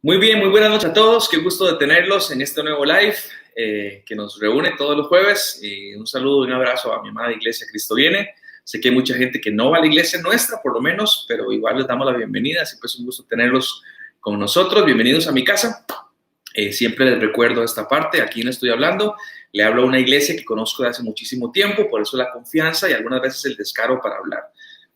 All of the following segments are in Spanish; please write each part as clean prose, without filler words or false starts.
Muy bien, muy buenas noches a todos. Qué gusto de tenerlos en este nuevo live que nos reúne todos los jueves. Un saludo y un abrazo a mi amada iglesia Cristo Viene. Sé que hay mucha gente que no va a la iglesia nuestra, por lo menos, pero igual les damos la bienvenida. Siempre es un gusto tenerlos con nosotros. Bienvenidos a mi casa. Siempre les recuerdo esta parte, a quién estoy hablando. Le hablo a una iglesia que conozco de hace muchísimo tiempo, por eso la confianza y algunas veces el descaro para hablar.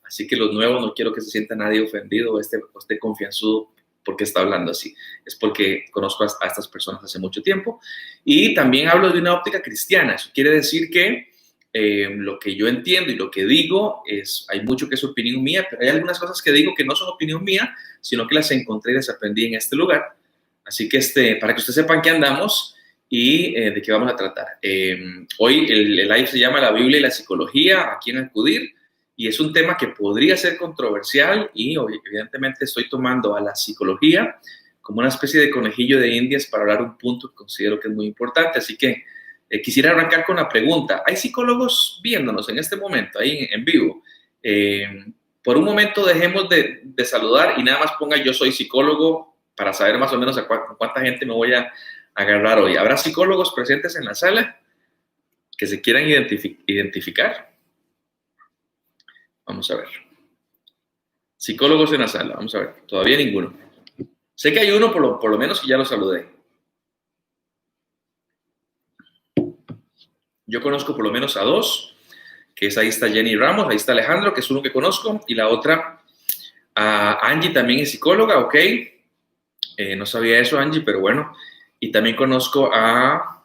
Así que los nuevos no quiero que se sienta nadie ofendido o esté confianzudo porque está hablando así. Es porque conozco a estas personas hace mucho tiempo. Y también hablo de una óptica cristiana. Eso quiere decir que lo que yo entiendo y lo que digo hay mucho que es opinión mía, pero hay algunas cosas que digo que no son opinión mía, sino que las encontré y las aprendí en este lugar. Así que para que ustedes sepan qué andamos y de qué vamos a tratar. Hoy el live se llama La Biblia y la Psicología, ¿a quién acudir? Y es un tema que podría ser controversial y evidentemente estoy tomando a la psicología como una especie de conejillo de indias para hablar un punto que considero que es muy importante. Así que quisiera arrancar con la pregunta. ¿Hay psicólogos viéndonos en este momento, ahí en vivo? Por un momento dejemos de saludar y nada más ponga yo soy psicólogo para saber más o menos a cuánta gente me voy a agarrar hoy. ¿Habrá psicólogos presentes en la sala que se quieran identificar? Vamos a ver. Psicólogos en la sala, vamos a ver. Todavía ninguno. Sé que hay uno por lo menos que ya lo saludé. Yo conozco por lo menos a dos, que ahí está Jenny Ramos, ahí está Alejandro, que es uno que conozco, y la otra, Angie también es psicóloga, ok. No sabía eso, Angie, pero bueno. Y también conozco a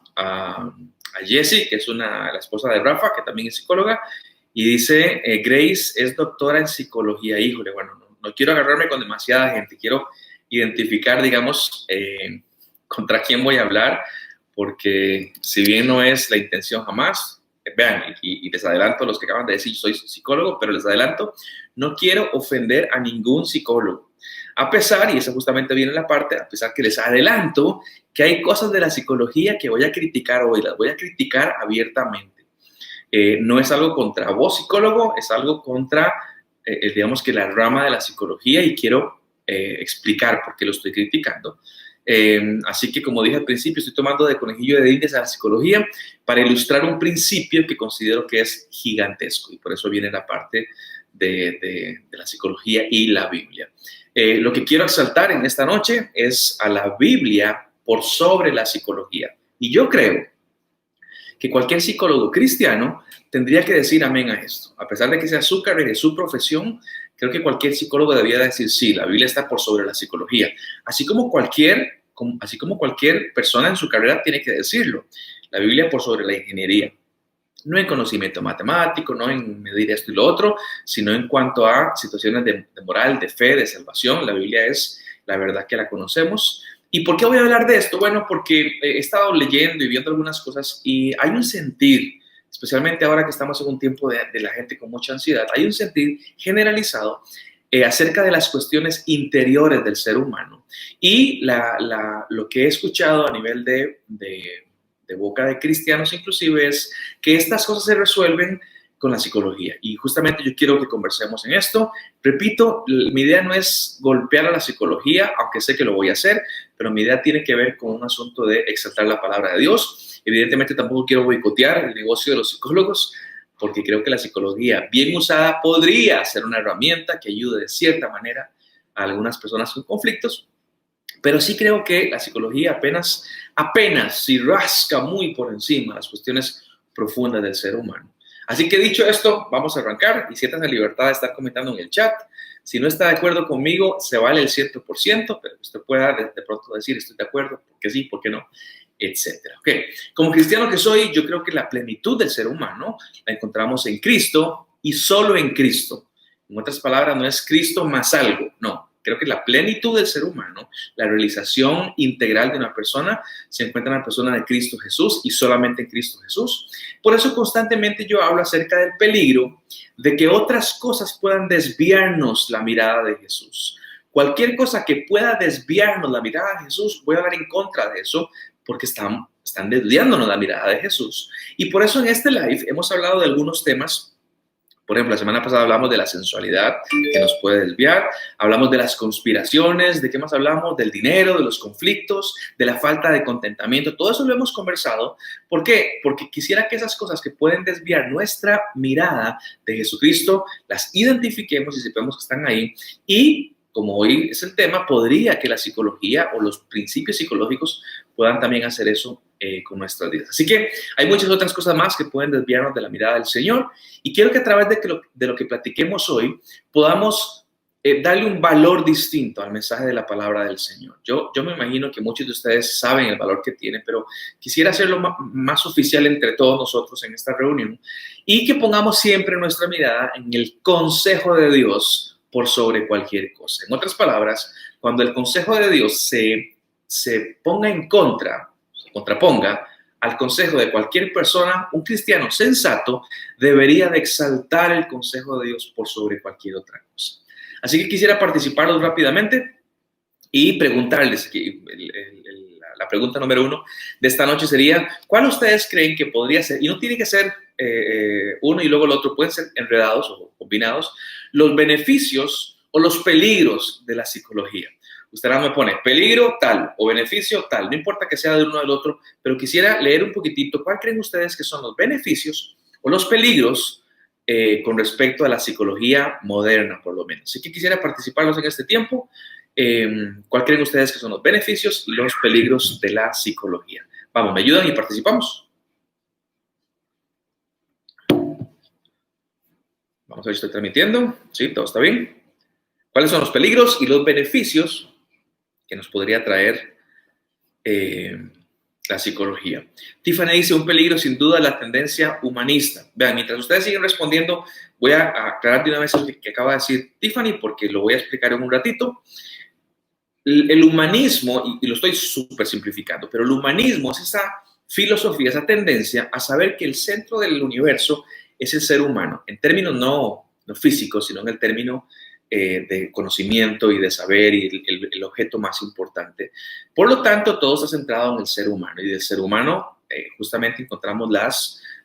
Jessie, que es la esposa de Rafa, que también es psicóloga. Y dice, Grace es doctora en psicología. Híjole, bueno, no quiero agarrarme con demasiada gente. Quiero identificar, digamos, contra quién voy a hablar, porque si bien no es la intención jamás, vean, y les adelanto a los que acaban de decir, soy psicólogo, pero les adelanto, no quiero ofender a ningún psicólogo. A pesar, y esa justamente viene la parte, a pesar que les adelanto que hay cosas de la psicología que voy a criticar hoy, las voy a criticar abiertamente. No es algo contra vos, psicólogo, es algo contra, digamos que la rama de la psicología y quiero explicar por qué lo estoy criticando. Así que, como dije al principio, estoy tomando de conejillo de indias a la psicología para ilustrar un principio que considero que es gigantesco y por eso viene la parte de la psicología y la Biblia. Lo que quiero exaltar en esta noche es a la Biblia por sobre la psicología. Y yo creo que cualquier psicólogo cristiano tendría que decir amén a esto. A pesar de que sea su carrera y su profesión, creo que cualquier psicólogo debería decir sí, la Biblia está por sobre la psicología. Así como cualquier persona en su carrera tiene que decirlo. La Biblia por sobre la ingeniería. No en conocimiento matemático, no en medir esto y lo otro, sino en cuanto a situaciones de moral, de fe, de salvación. La Biblia es la verdad que la conocemos. ¿Y por qué voy a hablar de esto? Bueno, porque he estado leyendo y viendo algunas cosas y hay un sentir, especialmente ahora que estamos en un tiempo de la gente con mucha ansiedad, hay un sentir generalizado acerca de las cuestiones interiores del ser humano. Y lo que he escuchado a nivel de boca de cristianos inclusive es que estas cosas se resuelven con la psicología. Y justamente yo quiero que conversemos en esto. Repito, mi idea no es golpear a la psicología, aunque sé que lo voy a hacer, pero mi idea tiene que ver con un asunto de exaltar la palabra de Dios. Evidentemente tampoco quiero boicotear el negocio de los psicólogos, porque creo que la psicología bien usada podría ser una herramienta que ayude de cierta manera a algunas personas con conflictos, pero sí creo que la psicología apenas si rasca muy por encima las cuestiones profundas del ser humano. Así que dicho esto, vamos a arrancar y siéntanse en libertad de estar comentando en el chat. Si no está de acuerdo conmigo, se vale el 100%, pero usted pueda de pronto decir estoy de acuerdo, porque sí, porque no, etcétera. Okay. Como cristiano que soy, yo creo que la plenitud del ser humano la encontramos en Cristo y solo en Cristo. En otras palabras, no es Cristo más algo, no. Creo que la plenitud del ser humano, la realización integral de una persona, se encuentra en la persona de Cristo Jesús y solamente en Cristo Jesús. Por eso constantemente yo hablo acerca del peligro de que otras cosas puedan desviarnos la mirada de Jesús. Cualquier cosa que pueda desviarnos la mirada de Jesús, voy a hablar en contra de eso porque están desviándonos la mirada de Jesús. Y por eso en este live hemos hablado de algunos temas Por ejemplo, la semana pasada hablamos de la sensualidad que nos puede desviar, hablamos de las conspiraciones, ¿de qué más hablamos? Del dinero, de los conflictos, de la falta de contentamiento, todo eso lo hemos conversado. ¿Por qué? Porque quisiera que esas cosas que pueden desviar nuestra mirada de Jesucristo, las identifiquemos y sepamos que están ahí. Y como hoy es el tema, podría que la psicología o los principios psicológicos puedan también hacer eso con nuestras vidas. Así que hay muchas otras cosas más que pueden desviarnos de la mirada del Señor y quiero que a través de lo que platiquemos hoy podamos darle un valor distinto al mensaje de la palabra del Señor. Yo me imagino que muchos de ustedes saben el valor que tiene, pero quisiera hacerlo más oficial entre todos nosotros en esta reunión y que pongamos siempre nuestra mirada en el consejo de Dios por sobre cualquier cosa. En otras palabras, cuando el consejo de Dios se ponga en contra, se contraponga al consejo de cualquier persona, un cristiano sensato debería de exaltar el consejo de Dios por sobre cualquier otra cosa. Así que quisiera participarlos rápidamente y preguntarles, la pregunta número 1 de esta noche sería, ¿cuál ustedes creen que podría ser? Y no tiene que ser uno y luego el otro, pueden ser enredados o combinados, los beneficios o los peligros de la psicología. Usted ahora me pone peligro tal o beneficio tal, no importa que sea de uno o del otro, pero quisiera leer un poquitito, ¿cuál creen ustedes que son los beneficios o los peligros con respecto a la psicología moderna, por lo menos? Así que quisiera participarlos en este tiempo. ¿Cuál creen ustedes que son los beneficios y los peligros de la psicología? Vamos, ¿me ayudan y participamos? Vamos a ver si estoy transmitiendo. Sí, todo está bien. ¿Cuáles son los peligros y los beneficios que nos podría traer la psicología? Tiffany dice, un peligro sin duda la tendencia humanista. Vean, mientras ustedes siguen respondiendo, voy a aclarar de una vez lo que acaba de decir Tiffany, porque lo voy a explicar en un ratito. El humanismo, y lo estoy súper simplificando, pero el humanismo es esa filosofía, esa tendencia a saber que el centro del universo es el ser humano, en términos no físicos, sino en el término de conocimiento y de saber y el objeto más importante. Por lo tanto, todo está centrado en el ser humano y del ser humano justamente encontramos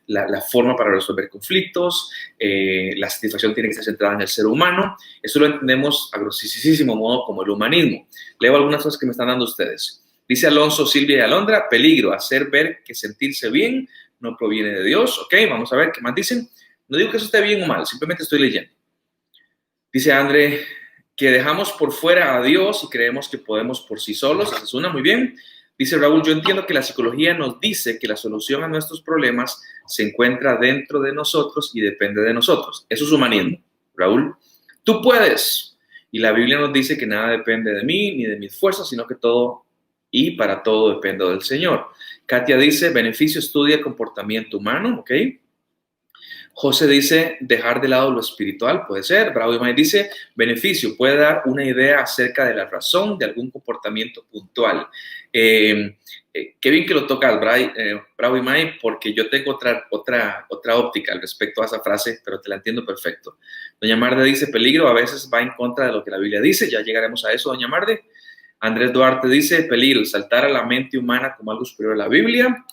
la forma para resolver conflictos, la satisfacción tiene que estar centrada en el ser humano. Eso lo entendemos a grosísimo modo como el humanismo. Leo algunas cosas que me están dando ustedes. Dice Alonso, Silvia y Alondra, peligro, hacer ver que sentirse bien no proviene de Dios. Ok, vamos a ver qué más dicen. No digo que eso esté bien o mal, simplemente estoy leyendo. Dice André, que dejamos por fuera a Dios y creemos que podemos por sí solos. Esa es una, muy bien. Dice Raúl, yo entiendo que la psicología nos dice que la solución a nuestros problemas se encuentra dentro de nosotros y depende de nosotros. Eso es humanismo, Raúl. Tú puedes. Y la Biblia nos dice que nada depende de mí ni de mis fuerzas, sino que todo y para todo depende del Señor. Katia dice, beneficio, estudia comportamiento humano, ¿ok? José dice, dejar de lado lo espiritual, puede ser. Bravo y May dice, beneficio, puede dar una idea acerca de la razón de algún comportamiento puntual. Qué bien que lo tocas, Bravo y May, porque yo tengo otra óptica al respecto a esa frase, pero te la entiendo perfecto. Doña Marde dice, peligro a veces va en contra de lo que la Biblia dice, ya llegaremos a eso, doña Marde. Andrés Duarte dice, peligro, saltar a la mente humana como algo superior a la Biblia.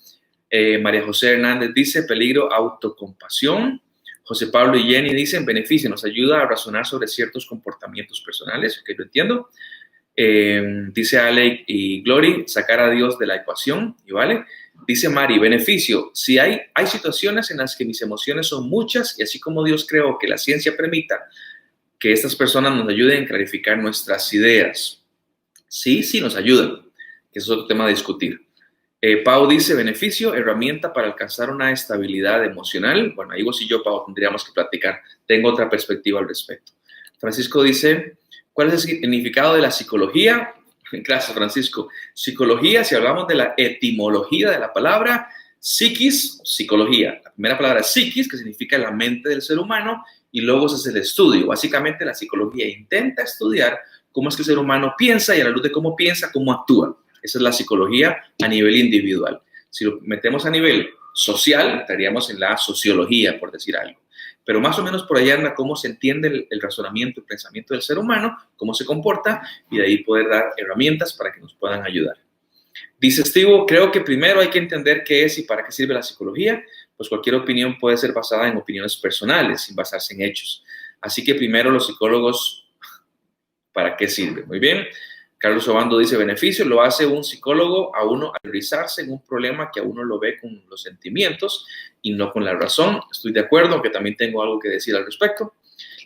María José Hernández dice, peligro, autocompasión. José Pablo y Jenny dicen, beneficio, nos ayuda a razonar sobre ciertos comportamientos personales, que lo entiendo. Dice Ale y Glory, sacar a Dios de la ecuación, y vale. Dice Mari, beneficio, si hay situaciones en las que mis emociones son muchas y así como Dios creó que la ciencia permita que estas personas nos ayuden a clarificar nuestras ideas. Sí, nos ayudan, que eso es otro tema a discutir. Pau dice, beneficio, herramienta para alcanzar una estabilidad emocional. Bueno, ahí vos y yo, Pau, tendríamos que platicar. Tengo otra perspectiva al respecto. Francisco dice, ¿cuál es el significado de la psicología? Gracias, Francisco. Psicología, si hablamos de la etimología de la palabra, psiquis, psicología. La primera palabra es psiquis, que significa la mente del ser humano, y luego es el estudio. Básicamente, la psicología intenta estudiar cómo es que el ser humano piensa y a la luz de cómo piensa, cómo actúa. Esa es la psicología a nivel individual. Si lo metemos a nivel social, estaríamos en la sociología, por decir algo. Pero más o menos por allá anda cómo se entiende el razonamiento, el pensamiento del ser humano, cómo se comporta, y de ahí poder dar herramientas para que nos puedan ayudar. Dice Steve, creo que primero hay que entender qué es y para qué sirve la psicología. pues cualquier opinión puede ser basada en opiniones personales, sin basarse en hechos. Así que primero los psicólogos, ¿para qué sirven? Muy bien. Carlos Obando dice, beneficio lo hace un psicólogo a uno al realizarse en un problema que a uno lo ve con los sentimientos y no con la razón. Estoy de acuerdo, aunque también tengo algo que decir al respecto.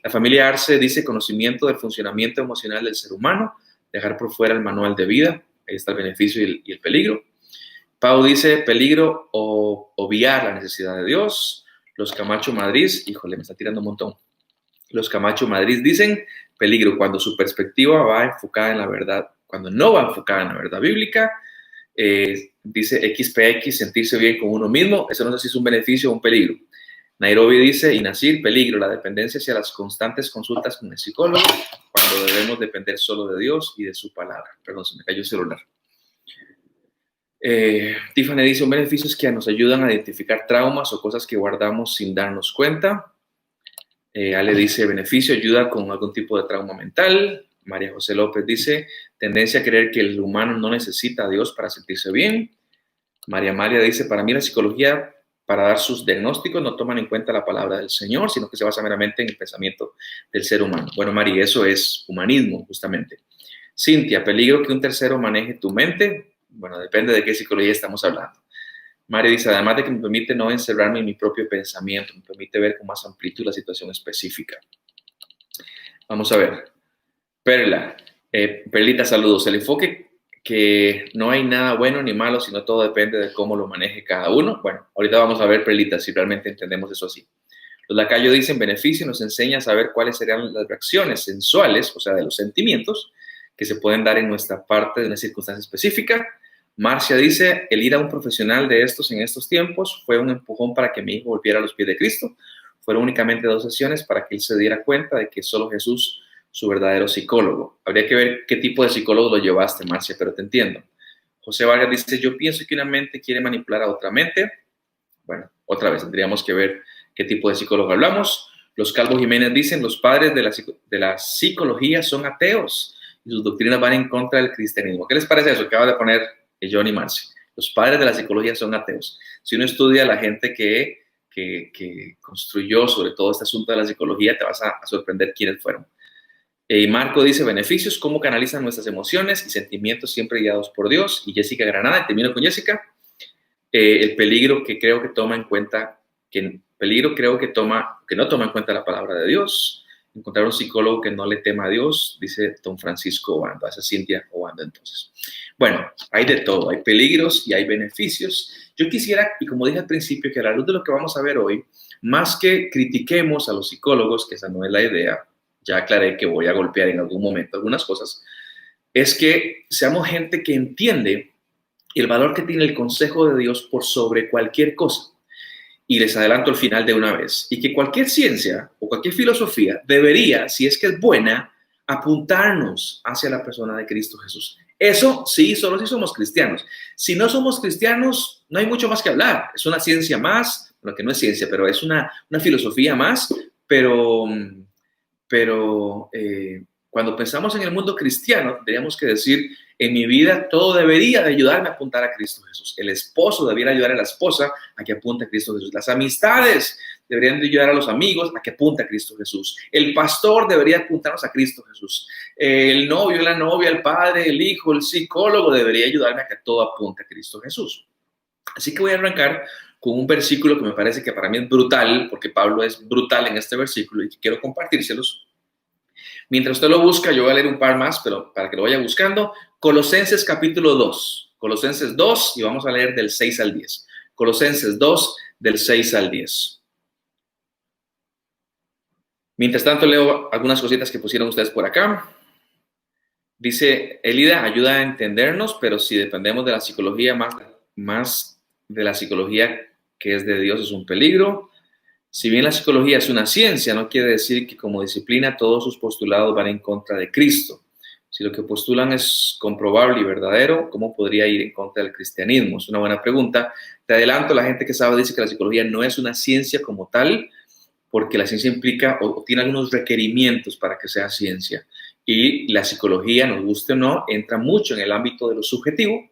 La familia Arce dice conocimiento del funcionamiento emocional del ser humano, dejar por fuera el manual de vida. Ahí está el beneficio y el peligro. Pau dice peligro o obviar la necesidad de Dios. Los Camacho Madrid, híjole, me está tirando un montón. Los Camacho Madrid dicen peligro cuando su perspectiva va enfocada en la verdad, cuando no va enfocada en la verdad bíblica. Dice XPX, sentirse bien con uno mismo. Eso no sé si es un beneficio o un peligro. Nairobi dice, y Nasir, peligro, la dependencia hacia las constantes consultas con el psicólogo, cuando debemos depender solo de Dios y de su palabra. Perdón, se me cayó el celular. Tiffany dice, un beneficio es que nos ayudan a identificar traumas o cosas que guardamos sin darnos cuenta. Ale dice, beneficio, ayuda con algún tipo de trauma mental. María José López dice, tendencia a creer que el humano no necesita a Dios para sentirse bien. María dice, para mí la psicología, para dar sus diagnósticos, no toman en cuenta la palabra del Señor, sino que se basa meramente en el pensamiento del ser humano. Bueno, María, eso es humanismo, justamente. Cintia, peligro que un tercero maneje tu mente. Bueno, depende de qué psicología estamos hablando. María dice, además de que me permite no encerrarme en mi propio pensamiento, me permite ver con más amplitud la situación específica. Vamos a ver. Perla, Perlita, saludos. El enfoque que no hay nada bueno ni malo, sino todo depende de cómo lo maneje cada uno. Bueno, ahorita vamos a ver, Perlita, si realmente entendemos eso así. Los lacayos dicen, beneficio nos enseña a saber cuáles serían las reacciones sensuales, o sea, de los sentimientos, que se pueden dar en nuestra parte de una circunstancia específica. Marcia dice, el ir a un profesional de estos en estos tiempos fue un empujón para que mi hijo volviera a los pies de Cristo. Fueron únicamente 2 sesiones para que él se diera cuenta de que solo Jesús, su verdadero psicólogo. Habría que ver qué tipo de psicólogo lo llevaste, Marcia, pero te entiendo. José Vargas dice, yo pienso que una mente quiere manipular a otra mente. Bueno, otra vez tendríamos que ver qué tipo de psicólogo hablamos. Los Calvo Jiménez dicen, los padres de la psicología son ateos y sus doctrinas van en contra del cristianismo. ¿Qué les parece eso? Acaba de poner Johnny Marcy. Los padres de la psicología son ateos. Si uno estudia a la gente que construyó sobre todo este asunto de la psicología, te vas a sorprender quiénes fueron. Marco dice, beneficios, cómo canalizan nuestras emociones y sentimientos siempre guiados por Dios. Y Jessica Granada, y termino con Jessica, el peligro que creo que toma en cuenta, que no toma en cuenta la palabra de Dios. Encontrar un psicólogo que no le tema a Dios, dice don Francisco Obando, esa es Cintia Obando entonces. Bueno, hay de todo, hay peligros y hay beneficios. Yo quisiera, y como dije al principio, que a la luz de lo que vamos a ver hoy, más que critiquemos a los psicólogos, que esa no es la idea, ya aclaré que voy a golpear en algún momento algunas cosas, es que seamos gente que entiende el valor que tiene el consejo de Dios por sobre cualquier cosa. Y les adelanto el final de una vez, y que cualquier ciencia o cualquier filosofía debería, si es que es buena, apuntarnos hacia la persona de Cristo Jesús. Eso sí, solo si somos cristianos. Si no somos cristianos, no hay mucho más que hablar. Es una ciencia más, bueno, que no es ciencia, pero es una filosofía más, pero cuando pensamos en el mundo cristiano, tendríamos que decir, en mi vida todo debería de ayudarme a apuntar a Cristo Jesús. El esposo debería ayudar a la esposa a que apunte a Cristo Jesús. Las amistades deberían de ayudar a los amigos a que apunte a Cristo Jesús. El pastor debería apuntarnos a Cristo Jesús. El novio, la novia, el padre, el hijo, el psicólogo debería ayudarme a que todo apunte a Cristo Jesús. Así que voy a arrancar con un versículo que me parece que para mí es brutal, porque Pablo es brutal en este versículo y quiero compartírselos. Mientras usted lo busca, yo voy a leer un par más, pero para que lo vaya buscando. Colosenses capítulo 2. Colosenses 2 y vamos a leer del 6 al 10. Colosenses 2 del 6 al 10. Mientras tanto, leo algunas cositas que pusieron ustedes por acá. Dice, Elida, ayuda a entendernos, pero si dependemos de la psicología, más de la psicología que es de Dios, es un peligro. Si bien la psicología es una ciencia, no quiere decir que como disciplina todos sus postulados van en contra de Cristo. Si lo que postulan es comprobable y verdadero, ¿cómo podría ir en contra del cristianismo? Es una buena pregunta. Te adelanto, la gente que sabe dice que la psicología no es una ciencia como tal, porque la ciencia implica o tiene algunos requerimientos para que sea ciencia. Y la psicología, nos guste o no, entra mucho en el ámbito de lo subjetivo,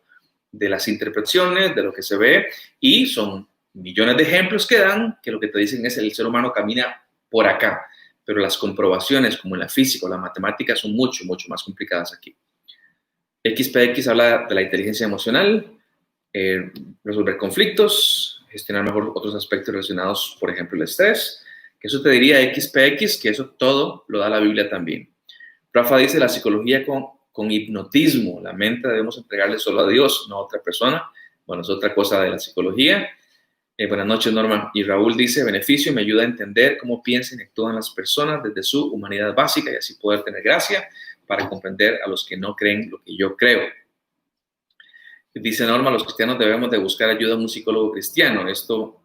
de las interpretaciones, de lo que se ve, y son millones de ejemplos que dan que lo que te dicen es el ser humano camina por acá, pero las comprobaciones como en la física o la matemática son mucho, mucho más complicadas aquí. XPX habla de la inteligencia emocional, resolver conflictos, gestionar mejor otros aspectos relacionados, por ejemplo, el estrés, que eso te diría XPX, que eso todo lo da la Biblia también. Rafa dice, la psicología con hipnotismo, la mente debemos entregarle solo a Dios, no a otra persona. Bueno, es otra cosa de la psicología. Buenas noches, Norma. Y Raúl dice, beneficio, me ayuda a entender cómo piensan y actúan las personas desde su humanidad básica y así poder tener gracia para comprender a los que no creen lo que yo creo. Dice Norma, los cristianos debemos de buscar ayuda a un psicólogo cristiano, esto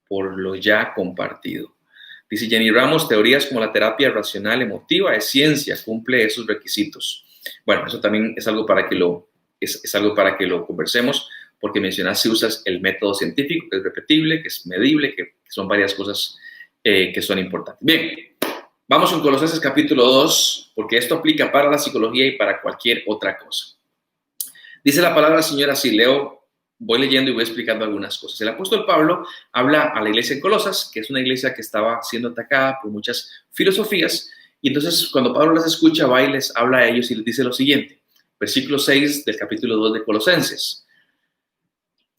por lo ya compartido. Dice Jenny Ramos, teorías como la terapia racional emotiva es ciencia, cumple esos requisitos. Bueno, eso también es algo para que lo conversemos, porque mencionas si usas el método científico, que es repetible, que es medible, que son varias cosas que son importantes. Bien, vamos con Colosenses capítulo 2, porque esto aplica para la psicología y para cualquier otra cosa. Dice la palabra del Señor así, voy leyendo y voy explicando algunas cosas. El apóstol Pablo habla a la iglesia en Colosas, que es una iglesia que estaba siendo atacada por muchas filosofías, y entonces cuando Pablo las escucha, va y les habla a ellos y les dice lo siguiente, versículo 6 del capítulo 2 de Colosenses.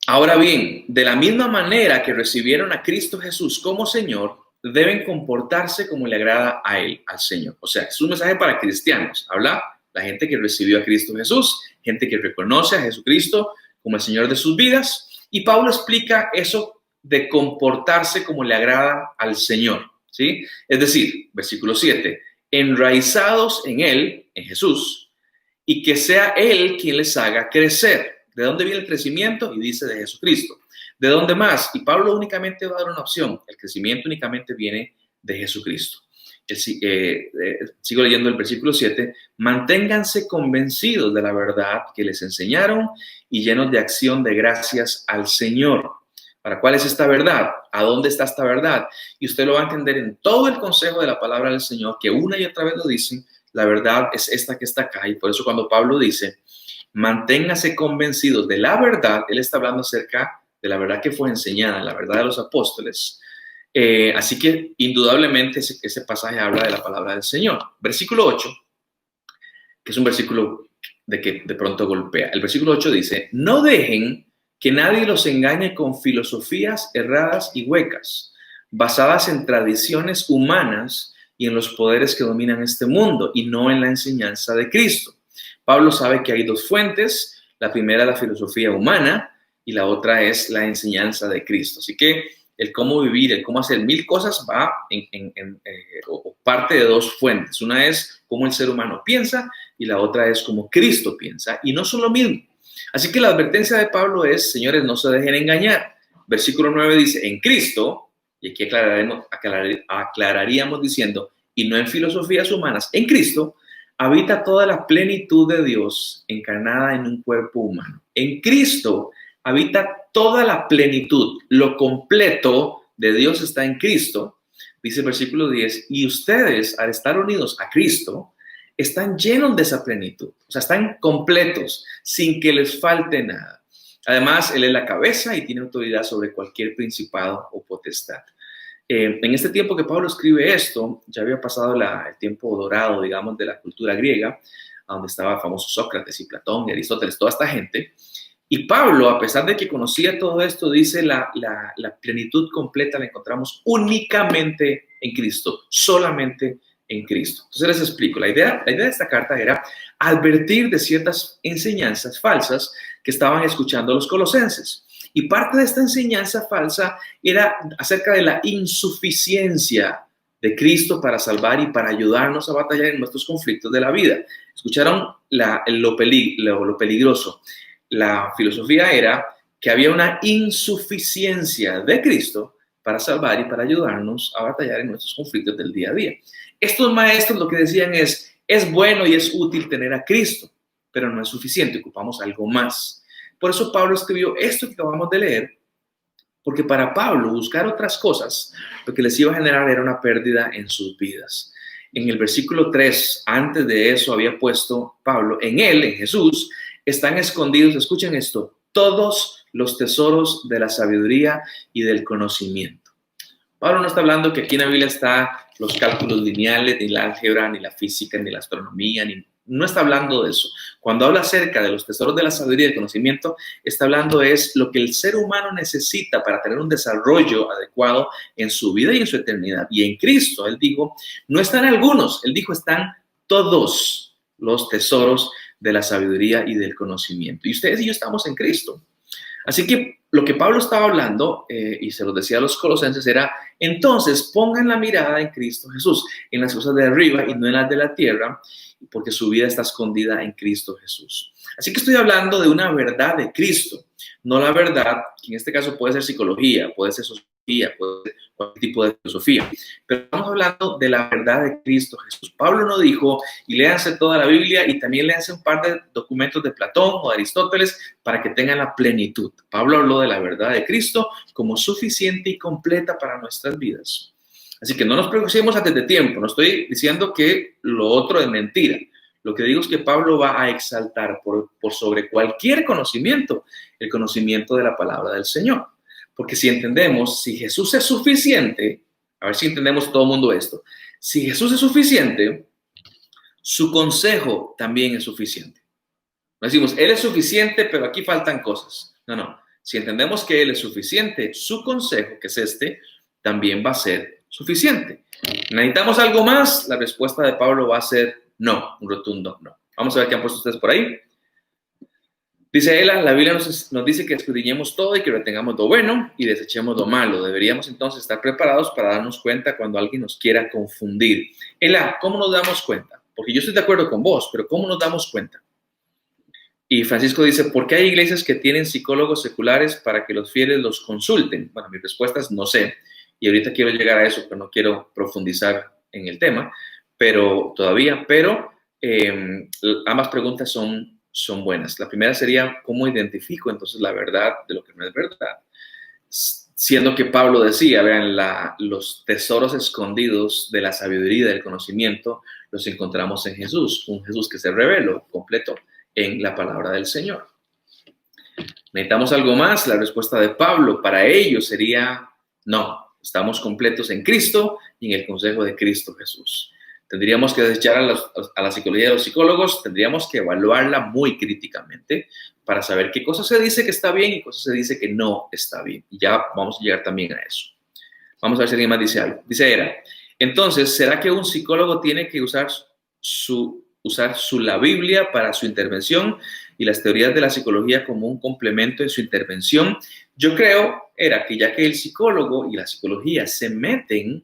Ahora bien, de la misma manera que recibieron a Cristo Jesús como Señor, deben comportarse como le agrada a Él, al Señor. O sea, es un mensaje para cristianos. Habla la gente que recibió a Cristo Jesús, gente que reconoce a Jesucristo como el Señor de sus vidas. Y Pablo explica eso de comportarse como le agrada al Señor, ¿sí? Es decir, versículo 7, enraizados en Él, en Jesús, y que sea Él quien les haga crecer. ¿De dónde viene el crecimiento? Y dice de Jesucristo. ¿De dónde más? Y Pablo únicamente va a dar una opción. El crecimiento únicamente viene de Jesucristo. Sigo leyendo el versículo 7. Manténganse convencidos de la verdad que les enseñaron y llenos de acción de gracias al Señor. ¿Para cuál es esta verdad? ¿A dónde está esta verdad? Y usted lo va a entender en todo el consejo de la palabra del Señor, que una y otra vez lo dicen. La verdad es esta que está acá. Y por eso cuando Pablo dice, manténganse convencidos de la verdad, él está hablando acerca de la verdad que fue enseñada, la verdad de los apóstoles. Así que indudablemente ese pasaje habla de la palabra del Señor. Versículo 8, que es un versículo de que de pronto golpea. El versículo 8 dice, no dejen que nadie los engañe con filosofías erradas y huecas, basadas en tradiciones humanas y en los poderes que dominan este mundo y no en la enseñanza de Cristo. Pablo sabe que hay dos fuentes, la primera es la filosofía humana y la otra es la enseñanza de Cristo. Así que el cómo vivir, el cómo hacer mil cosas va o parte de dos fuentes. Una es cómo el ser humano piensa y la otra es cómo Cristo piensa y no son lo mismo. Así que la advertencia de Pablo es, señores, no se dejen engañar. Versículo 9 dice, en Cristo, y aquí aclararíamos diciendo, y no en filosofías humanas, en Cristo, habita toda la plenitud de Dios encarnada en un cuerpo humano. En Cristo habita toda la plenitud, lo completo de Dios está en Cristo, dice el versículo 10, y ustedes al estar unidos a Cristo, están llenos de esa plenitud, o sea, están completos, sin que les falte nada. Además, Él es la cabeza y tiene autoridad sobre cualquier principado o potestad. En este tiempo que Pablo escribe esto, ya había pasado el tiempo dorado, digamos, de la cultura griega, donde estaba famoso Sócrates y Platón y Aristóteles, toda esta gente. Y Pablo, a pesar de que conocía todo esto, dice la plenitud completa la encontramos únicamente en Cristo, solamente en Cristo. Entonces les explico, la idea de esta carta era advertir de ciertas enseñanzas falsas que estaban escuchando los colosenses. Y parte de esta enseñanza falsa era acerca de la insuficiencia de Cristo para salvar y para ayudarnos a batallar en nuestros conflictos de la vida. ¿Escucharon lo peligroso? La filosofía era que había una insuficiencia de Cristo para salvar y para ayudarnos a batallar en nuestros conflictos del día a día. Estos maestros lo que decían es bueno y es útil tener a Cristo, pero no es suficiente, ocupamos algo más. Por eso Pablo escribió esto que acabamos de leer, porque para Pablo buscar otras cosas, lo que les iba a generar era una pérdida en sus vidas. En el versículo 3, antes de eso había puesto Pablo, en él, en Jesús, están escondidos, escuchen esto, todos los tesoros de la sabiduría y del conocimiento. Pablo no está hablando que aquí en la Biblia está los cálculos lineales, ni la álgebra, ni la física, ni la astronomía, no está hablando de eso. Cuando habla acerca de los tesoros de la sabiduría y del conocimiento, está hablando es lo que el ser humano necesita para tener un desarrollo adecuado en su vida y en su eternidad. Y en Cristo, él dijo, no están algunos, él dijo, están todos los tesoros de la sabiduría y del conocimiento. Y ustedes y yo estamos en Cristo. Así que lo que Pablo estaba hablando, y se lo decía a los colosenses, era, entonces pongan la mirada en Cristo Jesús, en las cosas de arriba y no en las de la tierra, porque su vida está escondida en Cristo Jesús. Así que estoy hablando de una verdad de Cristo, no la verdad, que en este caso puede ser psicología, puede ser sociología, puede ser cualquier tipo de filosofía, pero estamos hablando de la verdad de Cristo Jesús. Pablo no dijo, y léanse toda la Biblia y también léanse un par de documentos de Platón o de Aristóteles para que tengan la plenitud. Pablo habló de la verdad de Cristo como suficiente y completa para nuestras vidas. Así que no nos preocupemos antes de tiempo, no estoy diciendo que lo otro es mentira. Lo que digo es que Pablo va a exaltar por sobre cualquier conocimiento, el conocimiento de la palabra del Señor. Porque si entendemos, si Jesús es suficiente, a ver si entendemos todo el mundo esto, si Jesús es suficiente, su consejo también es suficiente. No decimos, Él es suficiente, pero aquí faltan cosas. No. Si entendemos que Él es suficiente, su consejo, que es este, también va a ser suficiente. ¿Necesitamos algo más? La respuesta de Pablo va a ser no, un rotundo no. Vamos a ver qué han puesto ustedes por ahí. Dice Ela, la Biblia nos dice que escudriñemos todo y que retengamos lo bueno y desechemos lo malo. Deberíamos entonces estar preparados para darnos cuenta cuando alguien nos quiera confundir. Ela, ¿cómo nos damos cuenta? Porque yo estoy de acuerdo con vos, pero ¿cómo nos damos cuenta? Y Francisco dice, ¿por qué hay iglesias que tienen psicólogos seculares para que los fieles los consulten? Bueno, mi respuesta es no sé. Y ahorita quiero llegar a eso, pero no quiero profundizar en el tema, pero ambas preguntas son buenas. La primera sería, ¿cómo identifico entonces la verdad de lo que no es verdad? Siendo que Pablo decía, vean, los tesoros escondidos de la sabiduría y del conocimiento los encontramos en Jesús, un Jesús que se reveló completo en la palabra del Señor. ¿Necesitamos algo más? La respuesta de Pablo para ello sería no. Estamos completos en Cristo y en el consejo de Cristo Jesús. Tendríamos que desechar a la psicología de los psicólogos, tendríamos que evaluarla muy críticamente para saber qué cosas se dice que está bien y cosas se dice que no está bien. Y ya vamos a llegar también a eso. Vamos a ver si alguien más dice algo. Dice Era, entonces, ¿será que un psicólogo tiene que usar la Biblia para su intervención y las teorías de la psicología como un complemento en su intervención? Yo creo, Era, que ya que el psicólogo y la psicología se meten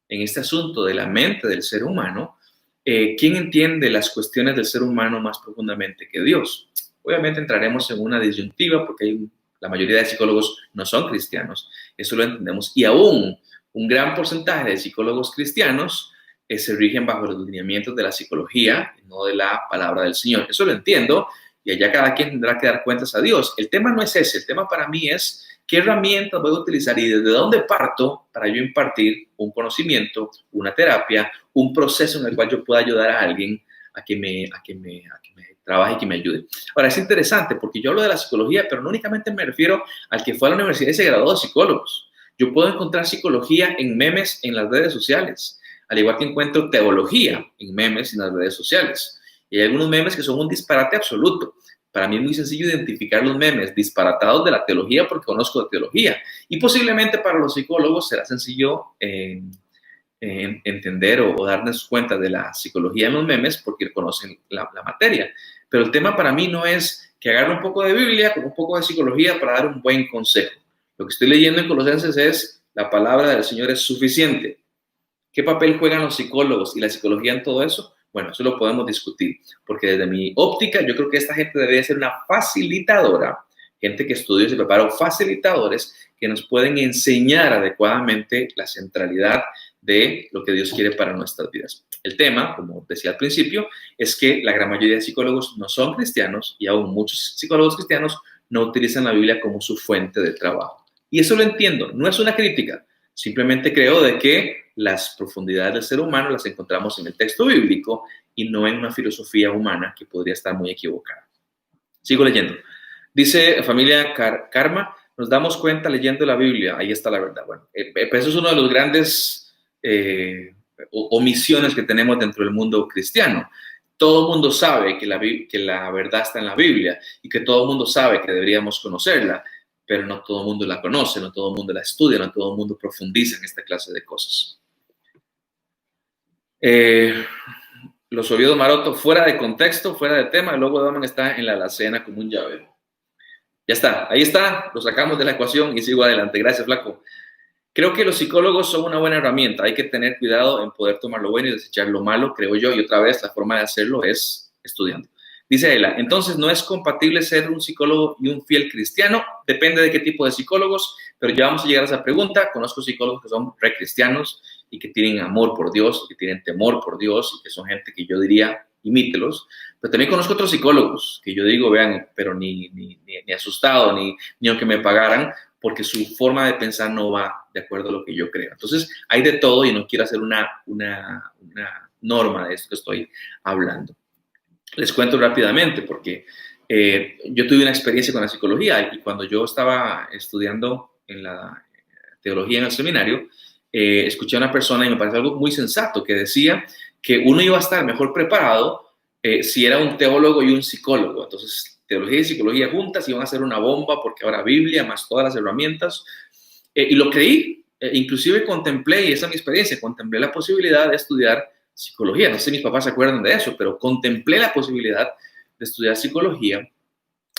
en este asunto de la mente del ser humano, ¿quién entiende las cuestiones del ser humano más profundamente que Dios? Obviamente entraremos en una disyuntiva porque la mayoría de psicólogos no son cristianos, eso lo entendemos, y aún un gran porcentaje de psicólogos cristianos se rigen bajo los lineamientos de la psicología, no de la palabra del Señor. Eso lo entiendo, y allá cada quien tendrá que dar cuentas a Dios. El tema no es ese, el tema para mí es qué herramientas voy a utilizar y desde dónde parto para yo impartir un conocimiento, una terapia, un proceso en el cual yo pueda ayudar a alguien a que me trabaje y que me ayude. Ahora, es interesante porque yo hablo de la psicología, pero no únicamente me refiero al que fue a la universidad y se graduó de psicólogos. Yo puedo encontrar psicología en memes en las redes sociales, al igual que encuentro teología en memes en las redes sociales. Y hay algunos memes que son un disparate absoluto. Para mí es muy sencillo identificar los memes disparatados de la teología porque conozco de teología. Y posiblemente para los psicólogos será sencillo entender o darnos cuenta de la psicología en los memes porque conocen la materia. Pero el tema para mí no es que agarre un poco de Biblia con un poco de psicología para dar un buen consejo. Lo que estoy leyendo en Colosenses es la palabra del Señor es suficiente. ¿Qué papel juegan los psicólogos y la psicología en todo eso? Bueno, eso lo podemos discutir, porque desde mi óptica yo creo que esta gente debería ser una facilitadora, gente que estudió y se preparó, facilitadores que nos pueden enseñar adecuadamente la centralidad de lo que Dios quiere para nuestras vidas. El tema, como decía al principio, es que la gran mayoría de psicólogos no son cristianos y aún muchos psicólogos cristianos no utilizan la Biblia como su fuente de trabajo. Y eso lo entiendo, no es una crítica, simplemente creo de que las profundidades del ser humano las encontramos en el texto bíblico y no en una filosofía humana que podría estar muy equivocada. Sigo leyendo. Dice familia Karma, nos damos cuenta leyendo la Biblia, ahí está la verdad. Bueno, eso es uno de los grandes omisiones que tenemos dentro del mundo cristiano. Todo el mundo sabe que la verdad está en la Biblia y que todo el mundo sabe que deberíamos conocerla, pero no todo el mundo la conoce, no todo el mundo la estudia, no todo el mundo profundiza en esta clase de cosas. Los Oviedo Maroto, fuera de contexto, fuera de tema, el logo de Oman está en la alacena como un llavero. Ya está, ahí está, lo sacamos de la ecuación y sigo adelante. Gracias, Flaco. Creo que los psicólogos son una buena herramienta. Hay que tener cuidado en poder tomar lo bueno y desechar lo malo, creo yo. Y otra vez, la forma de hacerlo es estudiando. Dice Ela, entonces no es compatible ser un psicólogo y un fiel cristiano. Depende de qué tipo de psicólogos, pero ya vamos a llegar a esa pregunta. Conozco psicólogos que son re cristianos y que tienen amor por Dios, que tienen temor por Dios y que son gente que yo diría, imítelos. Pero también conozco otros psicólogos que yo digo, vean, pero ni asustado, ni aunque me pagaran, porque su forma de pensar no va de acuerdo a lo que yo creo. Entonces, hay de todo y no quiero hacer una norma de esto que estoy hablando. Les cuento rápidamente porque yo tuve una experiencia con la psicología y cuando yo estaba estudiando en la teología en el seminario, escuché a una persona y me pareció algo muy sensato que decía que uno iba a estar mejor preparado si era un teólogo y un psicólogo. Entonces, teología y psicología juntas iban a ser una bomba porque ahora Biblia más todas las herramientas. Y lo creí, inclusive contemplé, y esa es mi experiencia, contemplé la posibilidad de estudiar psicología. No sé si mis papás se acuerdan de eso, pero contemplé la posibilidad de estudiar psicología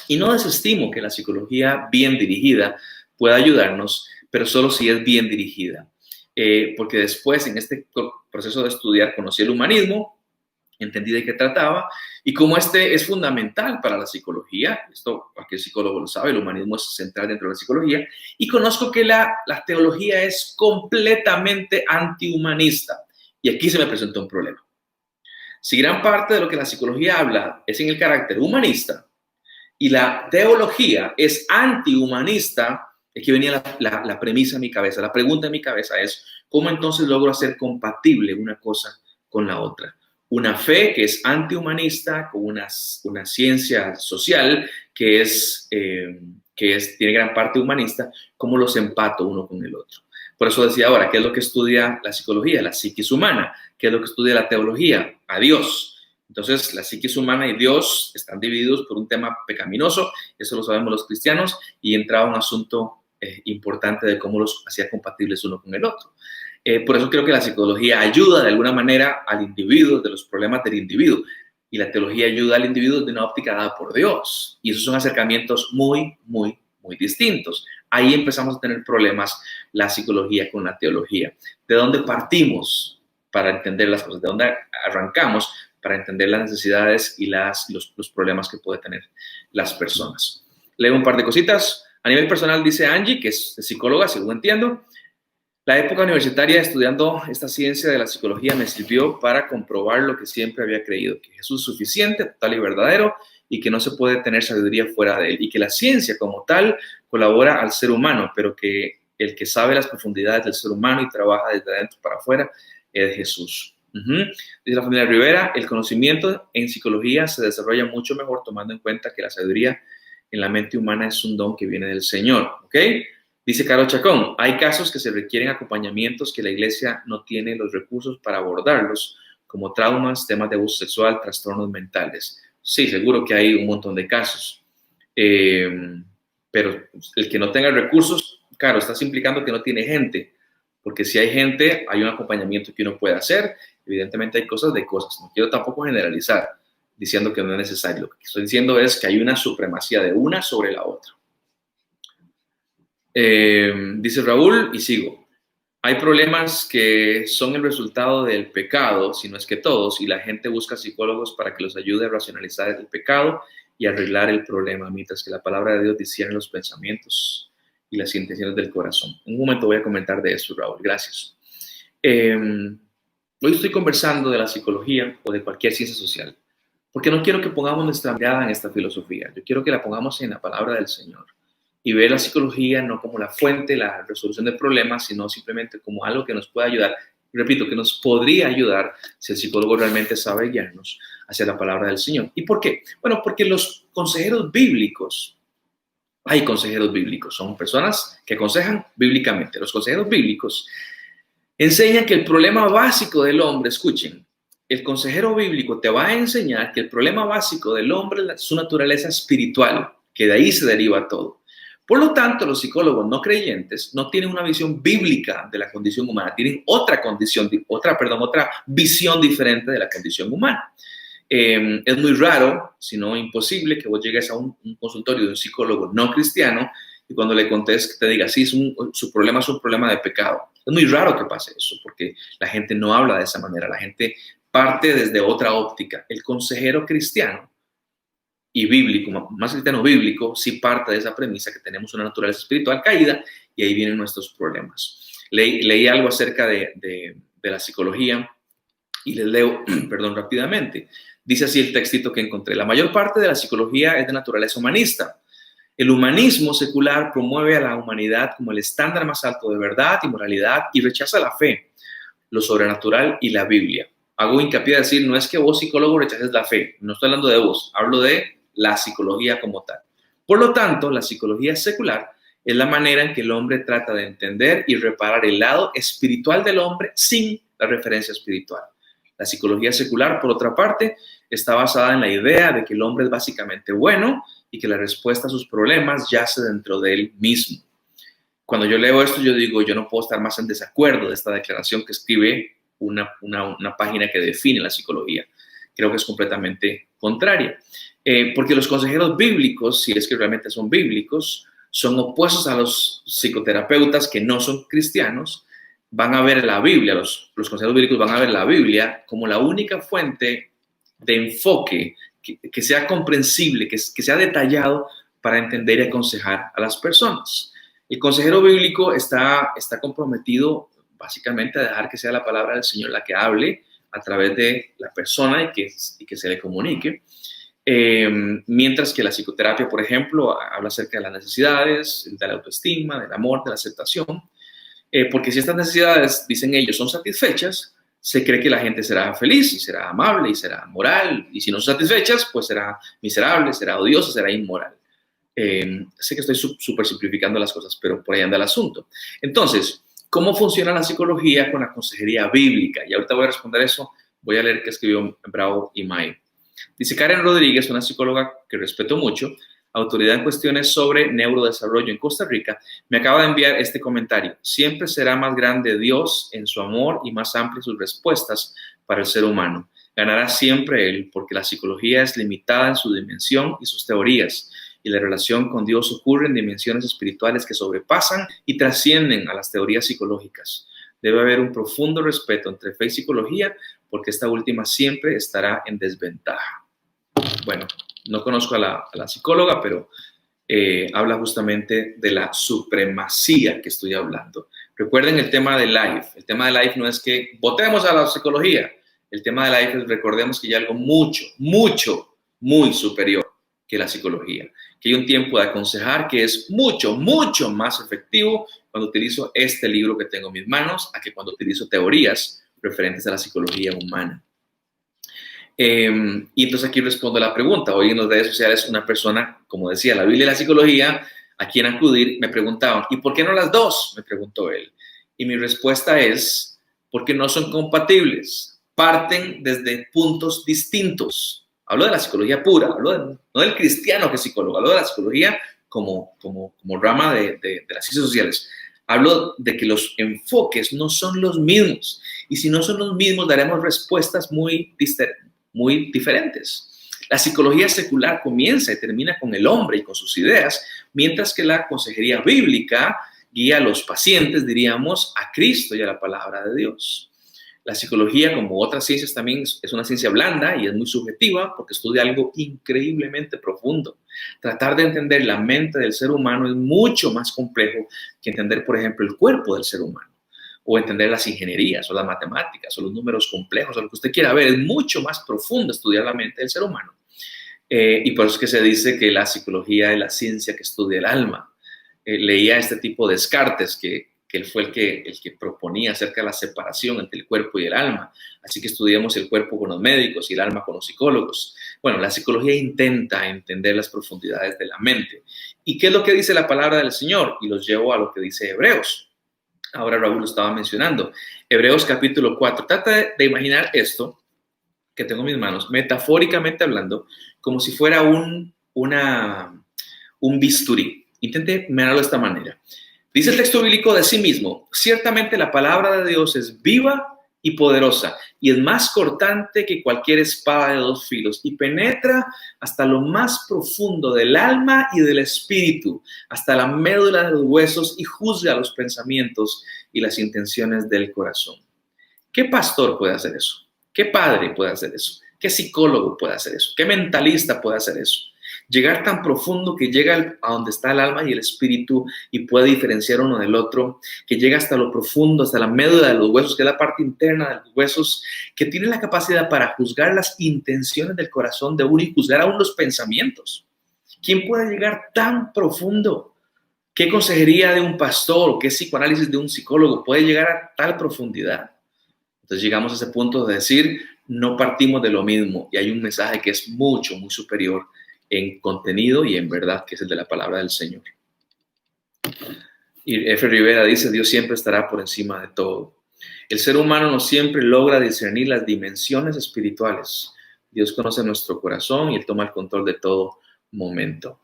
y no desestimo que la psicología bien dirigida pueda ayudarnos, pero solo si es bien dirigida. Porque después en este proceso de estudiar conocí el humanismo, entendí de qué trataba y cómo este es fundamental para la psicología. Esto cualquier psicólogo lo sabe, el humanismo es central dentro de la psicología. Y conozco que la teología es completamente antihumanista. Y aquí se me presentó un problema. Si gran parte de lo que la psicología habla es en el carácter humanista y la teología es antihumanista, aquí venía la premisa en mi cabeza, la pregunta en mi cabeza es, ¿cómo entonces logro hacer compatible una cosa con la otra? Una fe que es antihumanista con una ciencia social que tiene gran parte humanista, ¿cómo los empato uno con el otro? Por eso decía ahora, ¿qué es lo que estudia la psicología? La psiquis humana. ¿Qué es lo que estudia la teología? A Dios. Entonces, la psiquis humana y Dios están divididos por un tema pecaminoso, eso lo sabemos los cristianos, y entraba un asunto importante de cómo los hacía compatibles uno con el otro. Por eso creo que la psicología ayuda de alguna manera al individuo, de los problemas del individuo, y la teología ayuda al individuo de una óptica dada por Dios. Y esos son acercamientos muy, muy, muy distintos. Ahí empezamos a tener problemas la psicología con la teología. ¿De dónde partimos para entender las cosas? ¿De dónde arrancamos para entender las necesidades y los problemas que pueden tener las personas? Leo un par de cositas. A nivel personal, dice Angie, que es psicóloga, según entiendo, la época universitaria estudiando esta ciencia de la psicología me sirvió para comprobar lo que siempre había creído, que Jesús es suficiente, total y verdadero, y que no se puede tener sabiduría fuera de él, y que la ciencia como tal colabora al ser humano, pero que el que sabe las profundidades del ser humano y trabaja desde adentro para afuera es Jesús. Dice la familia Rivera, el conocimiento en psicología se desarrolla mucho mejor tomando en cuenta que la sabiduría en la mente humana es un don que viene del Señor, ¿ok? Dice Caro Chacón, hay casos que se requieren acompañamientos que la iglesia no tiene los recursos para abordarlos, como traumas, temas de abuso sexual, trastornos mentales. Sí, seguro que hay un montón de casos. Pero el que no tenga recursos, claro, estás implicando que no tiene gente, porque si hay gente, hay un acompañamiento que uno puede hacer. Evidentemente hay cosas de cosas. No quiero tampoco generalizar diciendo que no es necesario. Lo que estoy diciendo es que hay una supremacía de una sobre la otra. Dice Raúl, y sigo. Hay problemas que son el resultado del pecado, si no es que todos, y la gente busca psicólogos para que los ayude a racionalizar el pecado y arreglar el problema, mientras que la palabra de Dios discierne los pensamientos y las intenciones del corazón. En un momento voy a comentar de eso, Raúl. Gracias. Hoy estoy conversando de la psicología o de cualquier ciencia social, porque no quiero que pongamos nuestra mirada en esta filosofía. Yo quiero que la pongamos en la palabra del Señor y ver la psicología no como la fuente, la resolución de problemas, sino simplemente como algo que nos puede ayudar. Repito, que nos podría ayudar si el psicólogo realmente sabe guiarnos hacia la palabra del Señor. ¿Y por qué? Bueno, porque los consejeros bíblicos Hay consejeros bíblicos, son personas que aconsejan bíblicamente. Los consejeros bíblicos enseñan que el problema básico del hombre, escuchen, el consejero bíblico te va a enseñar que el problema básico del hombre es su naturaleza espiritual, que de ahí se deriva todo. Por lo tanto, los psicólogos no creyentes no tienen una visión bíblica de la condición humana, tienen otra visión diferente de la condición humana. Es muy raro, si no imposible, que vos llegues a un consultorio de un psicólogo no cristiano y cuando le contestes te diga, sí, su problema es un problema de pecado. Es muy raro que pase eso, porque la gente no habla de esa manera, la gente parte desde otra óptica. El consejero cristiano y bíblico, más cristiano bíblico, sí parte de esa premisa que tenemos una naturaleza espiritual caída y ahí vienen nuestros problemas. Leí algo acerca de la psicología y les leo, perdón, rápidamente. Dice así el textito que encontré. La mayor parte de la psicología es de naturaleza humanista. El humanismo secular promueve a la humanidad como el estándar más alto de verdad y moralidad y rechaza la fe, lo sobrenatural y la Biblia. Hago hincapié a decir, no es que vos, psicólogo, rechaces la fe. No estoy hablando de vos, hablo de la psicología como tal. Por lo tanto, la psicología secular es la manera en que el hombre trata de entender y reparar el lado espiritual del hombre sin la referencia espiritual. La psicología secular, por otra parte, está basada en la idea de que el hombre es básicamente bueno y que la respuesta a sus problemas yace dentro de él mismo. Cuando yo leo esto, yo digo, yo no puedo estar más en desacuerdo de esta declaración que escribe una página que define la psicología. Creo que es completamente contraria. Porque los consejeros bíblicos, si es que realmente son bíblicos, son opuestos a los psicoterapeutas que no son cristianos. Van a ver la Biblia, los consejeros bíblicos van a ver la Biblia como la única fuente de enfoque que sea comprensible, que sea detallado para entender y aconsejar a las personas. El consejero bíblico está comprometido básicamente a dejar que sea la palabra del Señor la que hable a través de la persona y que se le comunique. Mientras que la psicoterapia, por ejemplo, habla acerca de las necesidades, de la autoestima, del amor, de la aceptación. Porque si estas necesidades, dicen ellos, son satisfechas, se cree que la gente será feliz y será amable y será moral. Y si no son satisfechas, pues será miserable, será odiosa, será inmoral. Sé que estoy súper simplificando las cosas, pero por ahí anda el asunto. Entonces, ¿cómo funciona la psicología con la consejería bíblica? Y ahorita voy a responder eso. Voy a leer qué escribió Bravo y May. Dice Karen Rodríguez, una psicóloga que respeto mucho, autoridad en cuestiones sobre neurodesarrollo en Costa Rica, me acaba de enviar este comentario. Siempre será más grande Dios en su amor y más amplias sus respuestas para el ser humano. Ganará siempre Él, porque la psicología es limitada en su dimensión y sus teorías, y la relación con Dios ocurre en dimensiones espirituales que sobrepasan y trascienden a las teorías psicológicas. Debe haber un profundo respeto entre fe y psicología, porque esta última siempre estará en desventaja. Bueno, no conozco a la psicóloga, pero habla justamente de la supremacía que estoy hablando. Recuerden el tema de Life. El tema de Life no es que votemos a la psicología. El tema de Life es, recordemos que hay algo muy superior que la psicología. Que hay un tiempo de aconsejar que es mucho más efectivo cuando utilizo este libro que tengo en mis manos a que cuando utilizo teorías referentes a la psicología humana. Y entonces aquí respondo a la pregunta. Hoy en las redes sociales una persona, como decía, la Biblia y la psicología, a quien acudir, me preguntaban, ¿y por qué no las dos? Me preguntó él. Y mi respuesta es, porque no son compatibles. Parten desde puntos distintos. Hablo de la psicología pura, no del cristiano que es psicólogo, hablo de la psicología como rama de las ciencias sociales. Hablo de que los enfoques no son los mismos. Y si no son los mismos, daremos respuestas muy diferentes. La psicología secular comienza y termina con el hombre y con sus ideas, mientras que la consejería bíblica guía a los pacientes, diríamos, a Cristo y a la palabra de Dios. La psicología, como otras ciencias, también es una ciencia blanda y es muy subjetiva porque estudia algo increíblemente profundo. Tratar de entender la mente del ser humano es mucho más complejo que entender, por ejemplo, el cuerpo del ser humano, o entender las ingenierías, o las matemáticas, o los números complejos, o lo que usted quiera ver. Es mucho más profundo estudiar la mente del ser humano. Y por eso es que se dice que la psicología es la ciencia que estudia el alma. Leía este tipo de Descartes, que que él fue el que proponía acerca de la separación entre el cuerpo y el alma. Así que estudiamos el cuerpo con los médicos y el alma con los psicólogos. Bueno, la psicología intenta entender las profundidades de la mente. ¿Y qué es lo que dice la palabra del Señor? Y los llevo a lo que dice Hebreos. Ahora Raúl lo estaba mencionando. Hebreos capítulo 4. Trata de imaginar esto que tengo en mis manos, metafóricamente hablando, como si fuera un bisturí. Intente mirarlo de esta manera. Dice el texto bíblico de sí mismo: ciertamente la palabra de Dios es viva y poderosa, y es más cortante que cualquier espada de dos filos, y penetra hasta lo más profundo del alma y del espíritu, hasta la médula de los huesos, y juzga los pensamientos y las intenciones del corazón. ¿Qué pastor puede hacer eso? ¿Qué padre puede hacer eso? ¿Qué psicólogo puede hacer eso? ¿Qué mentalista puede hacer eso? Llegar tan profundo que llega a donde está el alma y el espíritu y puede diferenciar uno del otro, que llega hasta lo profundo, hasta la médula de los huesos, que es la parte interna de los huesos, que tiene la capacidad para juzgar las intenciones del corazón de uno y juzgar aún los pensamientos. ¿Quién puede llegar tan profundo? ¿Qué consejería de un pastor o qué psicoanálisis de un psicólogo puede llegar a tal profundidad? Entonces llegamos a ese punto de decir, no partimos de lo mismo, y hay un mensaje que es mucho, muy superior en contenido y en verdad, que es el de la palabra del Señor. Y F. Rivera dice: Dios siempre estará por encima de todo. El ser humano no siempre logra discernir las dimensiones espirituales. Dios conoce nuestro corazón y Él toma el control de todo momento.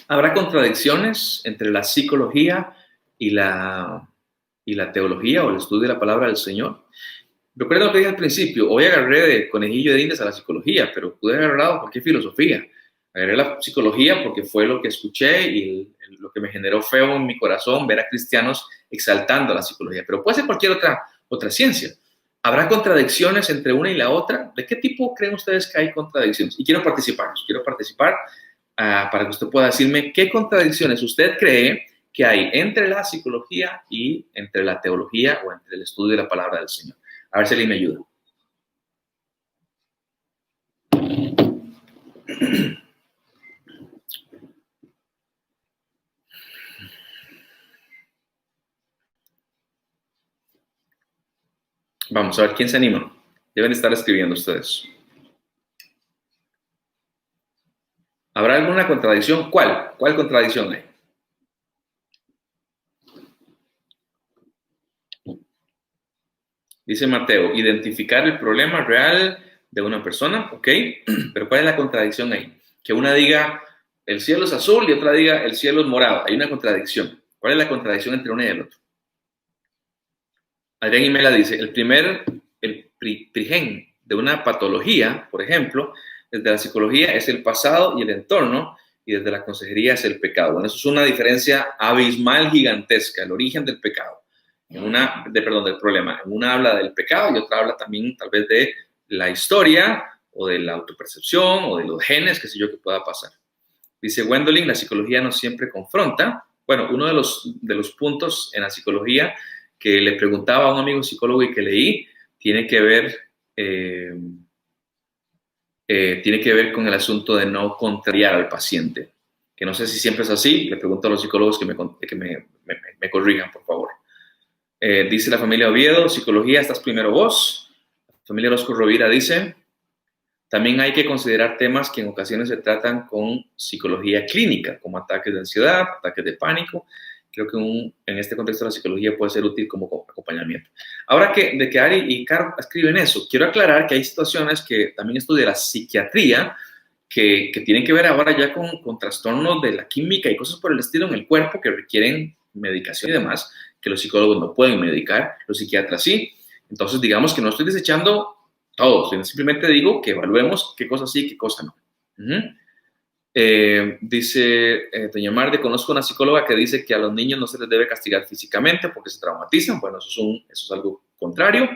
¿Habrá contradicciones entre la psicología y la teología o el estudio de la palabra del Señor? Recuerdo lo que dije al principio: hoy agarré de conejillo de indias a la psicología, pero pude haber agarrado cualquier filosofía. Agarré la psicología porque fue lo que escuché y lo que me generó feo en mi corazón ver a cristianos exaltando la psicología. Pero puede ser cualquier otra ciencia. ¿Habrá contradicciones entre una y la otra? ¿De qué tipo creen ustedes que hay contradicciones? Y quiero participar para que usted pueda decirme qué contradicciones usted cree que hay entre la psicología y entre la teología o entre el estudio de la palabra del Señor. A ver si alguien me ayuda. Vamos a ver quién se anima. Deben estar escribiendo ustedes. ¿Habrá alguna contradicción? ¿Cuál? ¿Cuál contradicción hay? Dice Mateo: identificar el problema real de una persona, ¿ok? Pero ¿cuál es la contradicción ahí? Que una diga el cielo es azul y otra diga el cielo es morado. Hay una contradicción. ¿Cuál es la contradicción entre uno y el otro? Adrián Imela dice: el prigen de una patología, por ejemplo, desde la psicología es el pasado y el entorno, y desde la consejería es el pecado. Bueno, eso es una diferencia abismal, gigantesca, el origen del pecado. Del problema. En una habla del pecado y otra habla también tal vez de la historia o de la autopercepción o de los genes, qué sé yo, que pueda pasar. Dice Gwendolyn: la psicología no siempre confronta. Bueno, uno de los puntos en la psicología que le preguntaba a un amigo psicólogo y que leí tiene que ver con el asunto de no contrariar al paciente, que no sé si siempre es así. Le pregunto a los psicólogos que me corrijan, por favor. Dice la familia Oviedo: psicología, estás primero vos. La familia Orozco Rovira dice: también hay que considerar temas que en ocasiones se tratan con psicología clínica, como ataques de ansiedad, ataques de pánico. Creo que en este contexto la psicología puede ser útil como acompañamiento. Ahora de que Ari y Caro escriben eso, quiero aclarar que hay situaciones que también estudia la psiquiatría que tienen que ver ahora ya con trastornos de la química y cosas por el estilo en el cuerpo que requieren medicación y demás, que los psicólogos no pueden medicar, los psiquiatras sí. Entonces, digamos que no estoy desechando todo, simplemente digo que evaluemos qué cosa sí y qué cosa no. Dice doña Marde: conozco una psicóloga que dice que a los niños no se les debe castigar físicamente porque se traumatizan. Bueno, eso es algo contrario.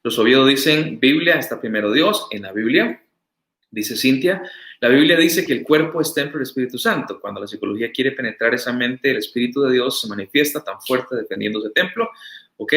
Los Oviedo dicen: Biblia, está primero Dios. En la Biblia, dice Cintia, la Biblia dice que el cuerpo es templo del Espíritu Santo. Cuando la psicología quiere penetrar esa mente, el Espíritu de Dios se manifiesta tan fuerte defendiendo ese templo. ¿Ok?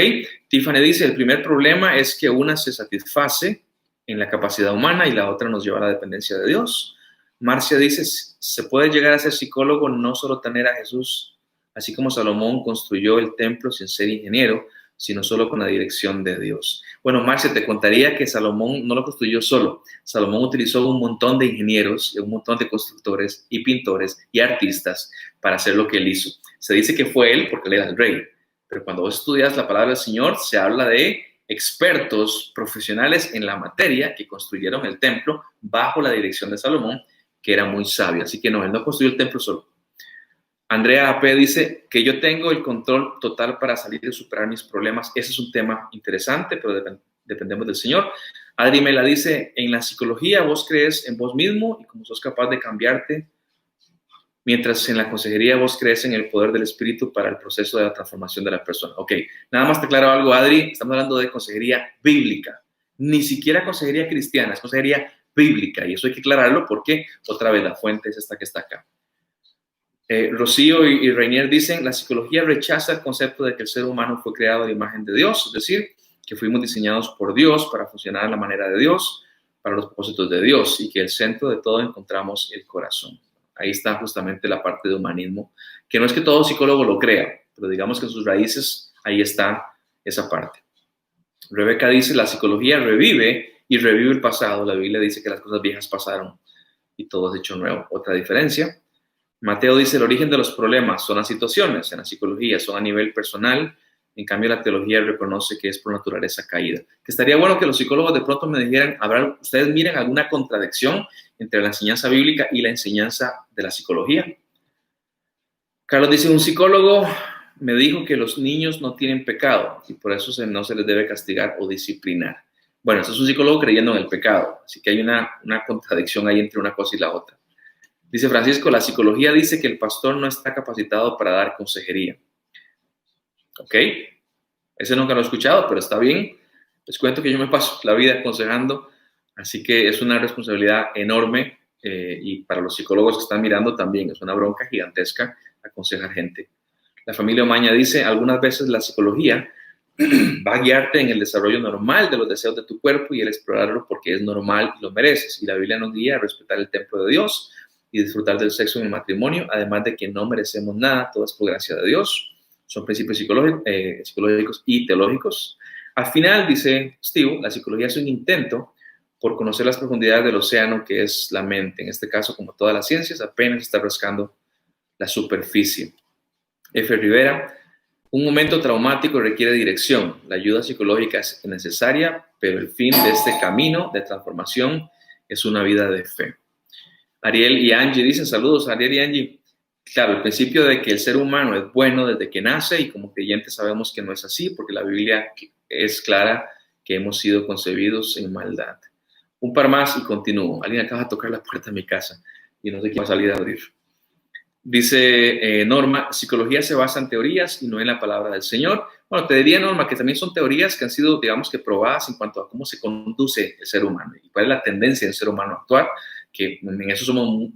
Tiffany dice: el primer problema es que una se satisface en la capacidad humana y la otra nos lleva a la dependencia de Dios. Marcia dice: se puede llegar a ser psicólogo, no solo tener a Jesús así como Salomón construyó el templo sin ser ingeniero, sino solo con la dirección de Dios. Bueno, Marcia, te contaría que Salomón no lo construyó solo. Salomón utilizó un montón de ingenieros, un montón de constructores y pintores y artistas para hacer lo que él hizo. Se dice que fue él porque él era el rey, pero cuando vos estudias la palabra del Señor, se habla de expertos profesionales en la materia que construyeron el templo bajo la dirección de Salomón, que era muy sabio. Así que no, él no construyó el templo solo. Andrea AP dice que yo tengo el control total para salir y superar mis problemas. Ese es un tema interesante, pero dependemos del Señor. Adri Mela dice, en la psicología vos crees en vos mismo y como sos capaz de cambiarte, mientras en la consejería vos crees en el poder del Espíritu para el proceso de la transformación de la persona. Ok, nada más te aclaro algo, Adri, estamos hablando de consejería bíblica, ni siquiera consejería cristiana, es consejería bíblica, y eso hay que aclararlo porque, otra vez, la fuente es esta que está acá. Rocío y Reinier dicen, la psicología rechaza el concepto de que el ser humano fue creado a la imagen de Dios, es decir, que fuimos diseñados por Dios para funcionar a la manera de Dios, para los propósitos de Dios, y que el centro de todo encontramos el corazón. Ahí está justamente la parte de humanismo, que no es que todo psicólogo lo crea, pero digamos que en sus raíces ahí está esa parte. Rebeca dice, la psicología revive y revive el pasado. La Biblia dice que las cosas viejas pasaron y todo es hecho nuevo. Otra diferencia. Mateo dice, el origen de los problemas son las situaciones, en la psicología son a nivel personal, en cambio la teología reconoce que es por naturaleza caída. Que estaría bueno que los psicólogos de pronto me dijeran, ustedes miren alguna contradicción entre la enseñanza bíblica y la enseñanza de la psicología. Carlos dice, un psicólogo me dijo que los niños no tienen pecado y por eso no se les debe castigar o disciplinar. Bueno, eso es un psicólogo creyendo en el pecado, así que hay una contradicción ahí entre una cosa y la otra. Dice Francisco, la psicología dice que el pastor no está capacitado para dar consejería. ¿Ok? Ese nunca lo he escuchado, pero está bien. Les cuento que yo me paso la vida aconsejando, así que es una responsabilidad enorme y para los psicólogos que están mirando también es una bronca gigantesca aconsejar gente. La familia Omaña dice, algunas veces la psicología va a guiarte en el desarrollo normal de los deseos de tu cuerpo y el explorarlo porque es normal y lo mereces. Y la Biblia nos guía a respetar el templo de Dios y disfrutar del sexo en el matrimonio, además de que no merecemos nada, todo es por gracia de Dios. Son principios psicológicos y teológicos. Al final, dice Steve, la psicología es un intento por conocer las profundidades del océano que es la mente. En este caso, como todas las ciencias, apenas está rascando la superficie. F. Rivera, un momento traumático requiere dirección. La ayuda psicológica es necesaria, pero el fin de este camino de transformación es una vida de fe. Ariel y Angie dicen, saludos, Ariel y Angie. Claro, el principio de que el ser humano es bueno desde que nace y como creyentes sabemos que no es así porque la Biblia es clara que hemos sido concebidos en maldad. Un par más y continúo. Alguien acaba de tocar la puerta de mi casa y no sé quién va a salir a abrir. Dice Norma, psicología se basa en teorías y no en la palabra del Señor. Bueno, te diría, Norma, que también son teorías que han sido, digamos, que probadas en cuanto a cómo se conduce el ser humano y cuál es la tendencia del ser humano a actuar, que en eso somos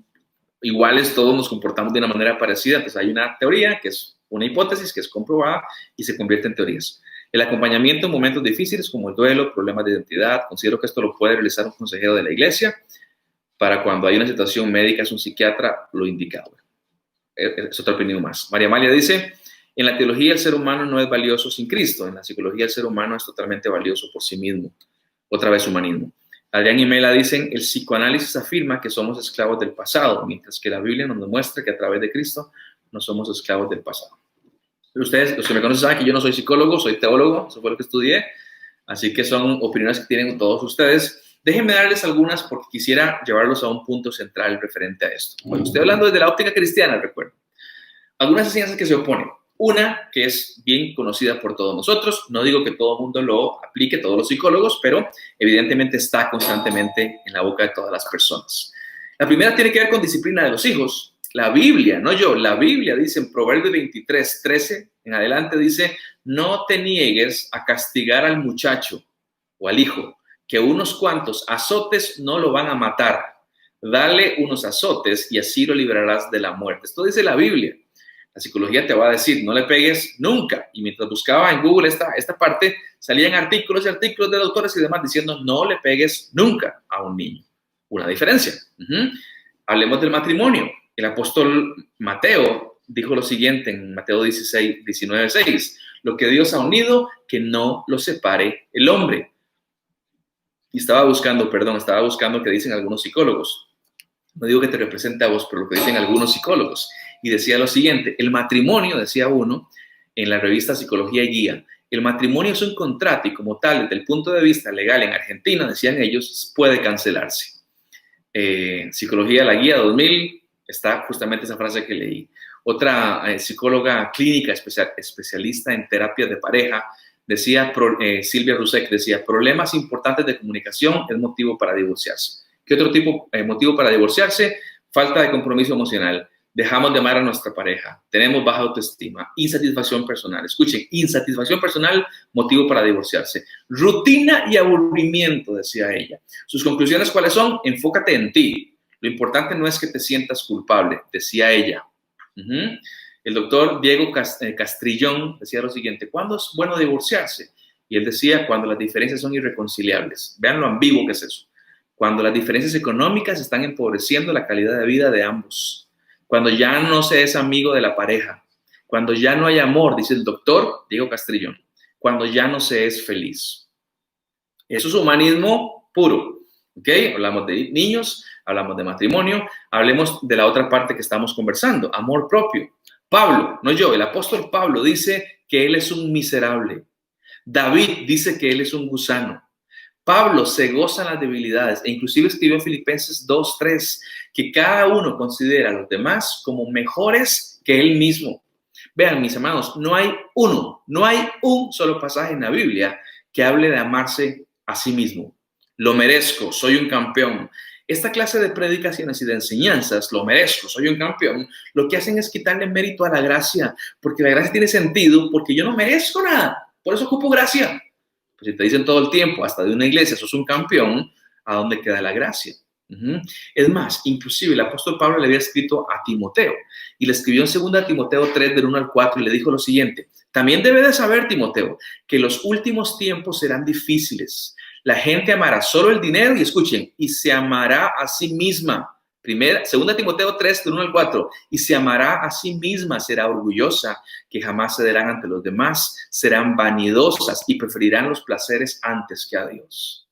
iguales, todos nos comportamos de una manera parecida. Entonces hay una teoría que es una hipótesis que es comprobada y se convierte en teorías. El acompañamiento en momentos difíciles como el duelo, problemas de identidad, considero que esto lo puede realizar un consejero de la iglesia. Para cuando hay una situación médica, es un psiquiatra lo indicado. Es otra opinión más. María Amalia dice, en la teología el ser humano no es valioso sin Cristo, en la psicología el ser humano es totalmente valioso por sí mismo. Otra vez humanismo. Adrián y Mela dicen, el psicoanálisis afirma que somos esclavos del pasado, mientras que la Biblia nos demuestra que a través de Cristo no somos esclavos del pasado. Pero ustedes, los que me conocen, saben que yo no soy psicólogo, soy teólogo, eso fue lo que estudié, así que son opiniones que tienen todos ustedes. Déjenme darles algunas porque quisiera llevarlos a un punto central referente a esto. Bueno, estoy hablando desde la óptica cristiana, recuerdo. Algunas enseñanzas que se oponen. Una que es bien conocida por todos nosotros, no digo que todo el mundo lo aplique, todos los psicólogos, pero evidentemente está constantemente en la boca de todas las personas. La primera tiene que ver con disciplina de los hijos. La Biblia, no yo, la Biblia dice en Proverbios 23, 13 en adelante, dice, no te niegues a castigar al muchacho o al hijo, que unos cuantos azotes no lo van a matar. Dale unos azotes y así lo librarás de la muerte. Esto dice la Biblia. La psicología te va a decir, no le pegues nunca. Y mientras buscaba en Google esta parte, salían artículos y artículos de doctores y demás diciendo, no le pegues nunca a un niño. Una diferencia. Hablemos del matrimonio. El apóstol Mateo dijo lo siguiente en Mateo 19:6, lo que Dios ha unido, que no lo separe el hombre. Y estaba buscando que dicen algunos psicólogos. No digo que te represente a vos, pero lo que dicen algunos psicólogos. Y decía lo siguiente, el matrimonio, decía uno, en la revista Psicología y Guía, el matrimonio es un contrato y como tal, desde el punto de vista legal en Argentina, decían ellos, puede cancelarse. Psicología, la Guía 2000, está justamente esa frase que leí. Otra psicóloga clínica especialista en terapia de pareja, decía, Silvia Rusek, decía, problemas importantes de comunicación es motivo para divorciarse. ¿Qué otro motivo para divorciarse? Falta de compromiso emocional. Dejamos de amar a nuestra pareja. Tenemos baja autoestima. Insatisfacción personal. Escuchen, insatisfacción personal, motivo para divorciarse. Rutina y aburrimiento, decía ella. Sus conclusiones, ¿cuáles son? Enfócate en ti. Lo importante no es que te sientas culpable, decía ella. El doctor Diego Castrillón decía lo siguiente, ¿cuándo es bueno divorciarse? Y él decía, cuando las diferencias son irreconciliables. Vean lo ambiguo que es eso. Cuando las diferencias económicas están empobreciendo la calidad de vida de ambos. Cuando ya no se es amigo de la pareja. Cuando ya no hay amor, dice el doctor Diego Castrillón. Cuando ya no se es feliz. Eso es humanismo puro. ¿Ok? Hablamos de niños, hablamos de matrimonio, hablemos de la otra parte que estamos conversando, amor propio. Pablo, no yo, el apóstol Pablo dice que él es un miserable. David dice que él es un gusano. Pablo se goza en las debilidades e inclusive escribió en Filipenses 2:3 que cada uno considera a los demás como mejores que él mismo. Vean, mis hermanos, no hay un solo pasaje en la Biblia que hable de amarse a sí mismo. Lo merezco, soy un campeón. Esta clase de predicaciones y de enseñanzas, lo merezco, soy un campeón, lo que hacen es quitarle mérito a la gracia, porque la gracia tiene sentido, porque yo no merezco nada, por eso ocupo gracia. Pues si te dicen todo el tiempo, hasta de una iglesia, sos un campeón, ¿a dónde queda la gracia? Es más, inclusive el apóstol Pablo le había escrito a Timoteo y le escribió en 2 Timoteo 3 del 1 al 4 y le dijo lo siguiente, también debe de saber Timoteo que los últimos tiempos serán difíciles. La gente amará solo el dinero y escuchen, y se amará a sí misma. 2 Timoteo 3 del 1 al 4, y se amará a sí misma, será orgullosa, que jamás cederán ante los demás, serán vanidosas y preferirán los placeres antes que a Dios.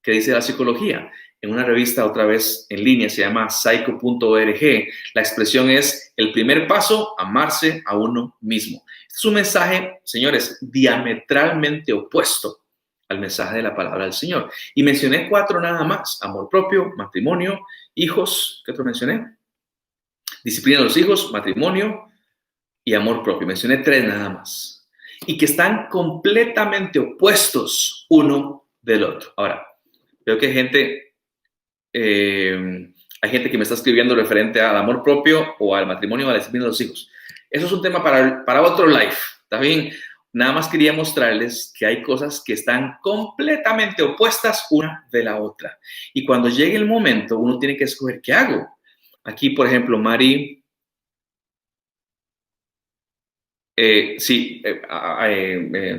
¿Qué dice la psicología? En una revista otra vez en línea, se llama psycho.org, la expresión es el primer paso, amarse a uno mismo. Este es un mensaje, señores, diametralmente opuesto al mensaje de la palabra del Señor. Y mencioné 4 nada más, amor propio, matrimonio, hijos, ¿qué otro mencioné? Disciplina de los hijos, matrimonio y amor propio. Mencioné 3 nada más. Y que están completamente opuestos uno del otro. Ahora, veo que hay gente que me está escribiendo referente al amor propio o al matrimonio o a la disciplina de los hijos. Eso es un tema para otro live, ¿está bien? Nada más quería mostrarles que hay cosas que están completamente opuestas una de la otra. Y cuando llegue el momento, uno tiene que escoger qué hago. Aquí, por ejemplo, Mari,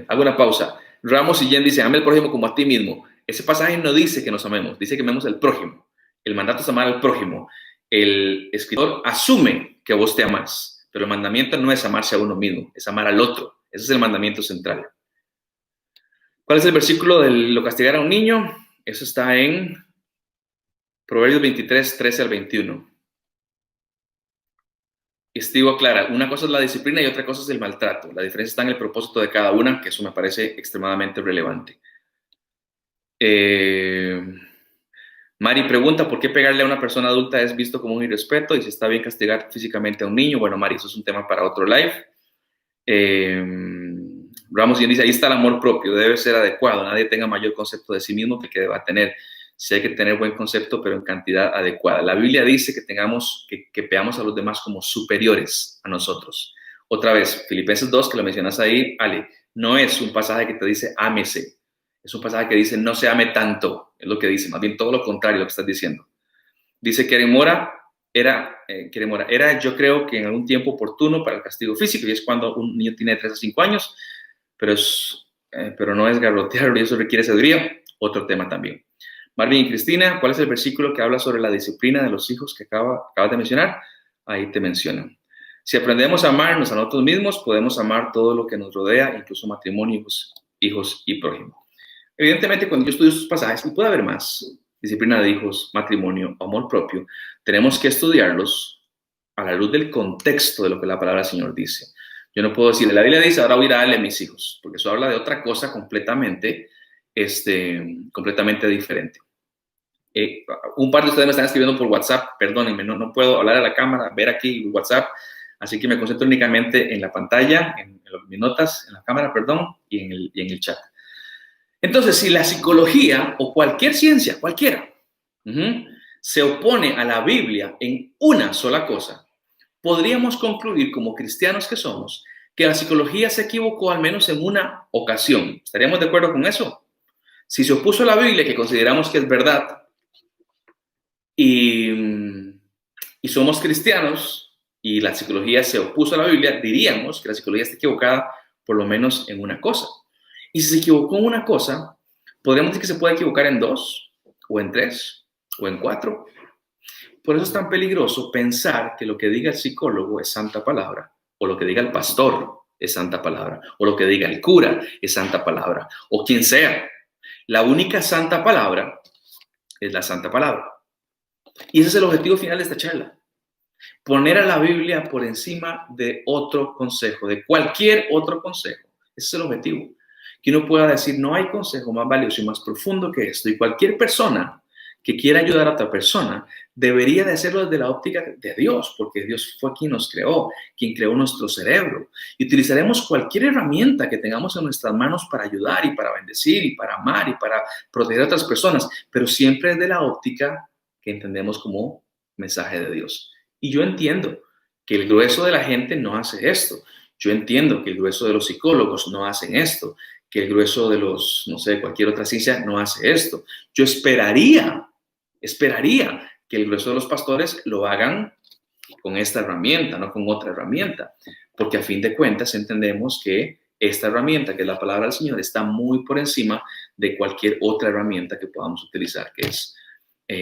hago una pausa. Ramos y Jen dicen, ame al prójimo como a ti mismo. Ese pasaje no dice que nos amemos, dice que amemos al prójimo. El mandato es amar al prójimo. El escritor asume que vos te amás, pero el mandamiento no es amarse a uno mismo, es amar al otro. Ese es el mandamiento central. ¿Cuál es el versículo de lo castigar a un niño? Eso está en Proverbios 23, 13 al 21. Estivo aclara, una cosa es la disciplina y otra cosa es el maltrato. La diferencia está en el propósito de cada una, que eso me parece extremadamente relevante. Mari pregunta, ¿por qué pegarle a una persona adulta es visto como un irrespeto? Y si está bien castigar físicamente a un niño. Bueno, Mari, eso es un tema para otro live. Ramos dice, ahí está el amor propio, debe ser adecuado, nadie tenga mayor concepto de sí mismo que el que deba tener. Sí hay que tener buen concepto, pero en cantidad adecuada. La Biblia dice que veamos a los demás como superiores a nosotros. Otra vez, Filipenses 2, que lo mencionas ahí, Ale, no es un pasaje que te dice ámese, es un pasaje que dice no se ame tanto, es lo que dice, más bien todo lo contrario lo que estás diciendo. Dice que era yo creo que en algún tiempo oportuno para el castigo físico, y es cuando un niño tiene 3 a 5 años, pero no es garrotear y eso requiere sabiduría, otro tema también. Marvin y Cristina, ¿cuál es el versículo que habla sobre la disciplina de los hijos que acabas de mencionar? Ahí te mencionan. Si aprendemos a amarnos a nosotros mismos, podemos amar todo lo que nos rodea, incluso matrimonio, hijos y prójimo. Evidentemente, cuando yo estudio estos pasajes, y puede haber más, disciplina de hijos, matrimonio, amor propio, tenemos que estudiarlos a la luz del contexto de lo que la palabra del Señor dice. Yo no puedo decir, la Biblia dice, ahora voy a ir a darle a mis hijos, porque eso habla de otra cosa completamente diferente. Un par de ustedes me están escribiendo por WhatsApp, perdónenme, no puedo hablar a la cámara, ver aquí WhatsApp, así que me concentro únicamente en la pantalla, en mis notas, en la cámara, perdón, y en el chat. Entonces, si la psicología o cualquier ciencia, cualquiera, se opone a la Biblia en una sola cosa, podríamos concluir como cristianos que somos que la psicología se equivocó al menos en una ocasión. ¿Estaríamos de acuerdo con eso? Si se opuso a la Biblia, que consideramos que es verdad, y somos cristianos y la psicología se opuso a la Biblia, diríamos que la psicología está equivocada por lo menos en una cosa. Y si se equivocó en una cosa, podríamos decir que se puede equivocar en 2, o en 3, o en 4. Por eso es tan peligroso pensar que lo que diga el psicólogo es santa palabra, o lo que diga el pastor es santa palabra, o lo que diga el cura es santa palabra, o quien sea. La única santa palabra es la santa palabra. Y ese es el objetivo final de esta charla. Poner a la Biblia por encima de otro consejo, de cualquier otro consejo. Ese es el objetivo. Que uno pueda decir, no hay consejo más valioso y más profundo que esto. Y cualquier persona que quiera ayudar a otra persona debería de hacerlo desde la óptica de Dios, porque Dios fue quien nos creó, quien creó nuestro cerebro. Y utilizaremos cualquier herramienta que tengamos en nuestras manos para ayudar y para bendecir y para amar y para proteger a otras personas, pero siempre desde la óptica que entendemos como mensaje de Dios. Y yo entiendo que el grueso de la gente no hace esto. Yo entiendo que el grueso de los psicólogos no hacen esto, que el grueso de los, no sé, cualquier otra ciencia no hace esto. Yo esperaría que el grueso de los pastores lo hagan con esta herramienta, no con otra herramienta, porque a fin de cuentas entendemos que esta herramienta, que es la palabra del Señor, está muy por encima de cualquier otra herramienta que podamos utilizar, que es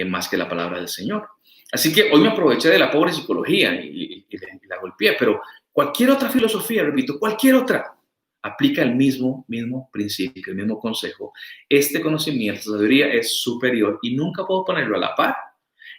más que la palabra del Señor. Así que hoy me aproveché de la pobre psicología y la golpeé, pero cualquier otra filosofía, repito, cualquier otra, aplica el mismo principio, el mismo consejo. Este conocimiento, esta sabiduría es superior y nunca puedo ponerlo a la par,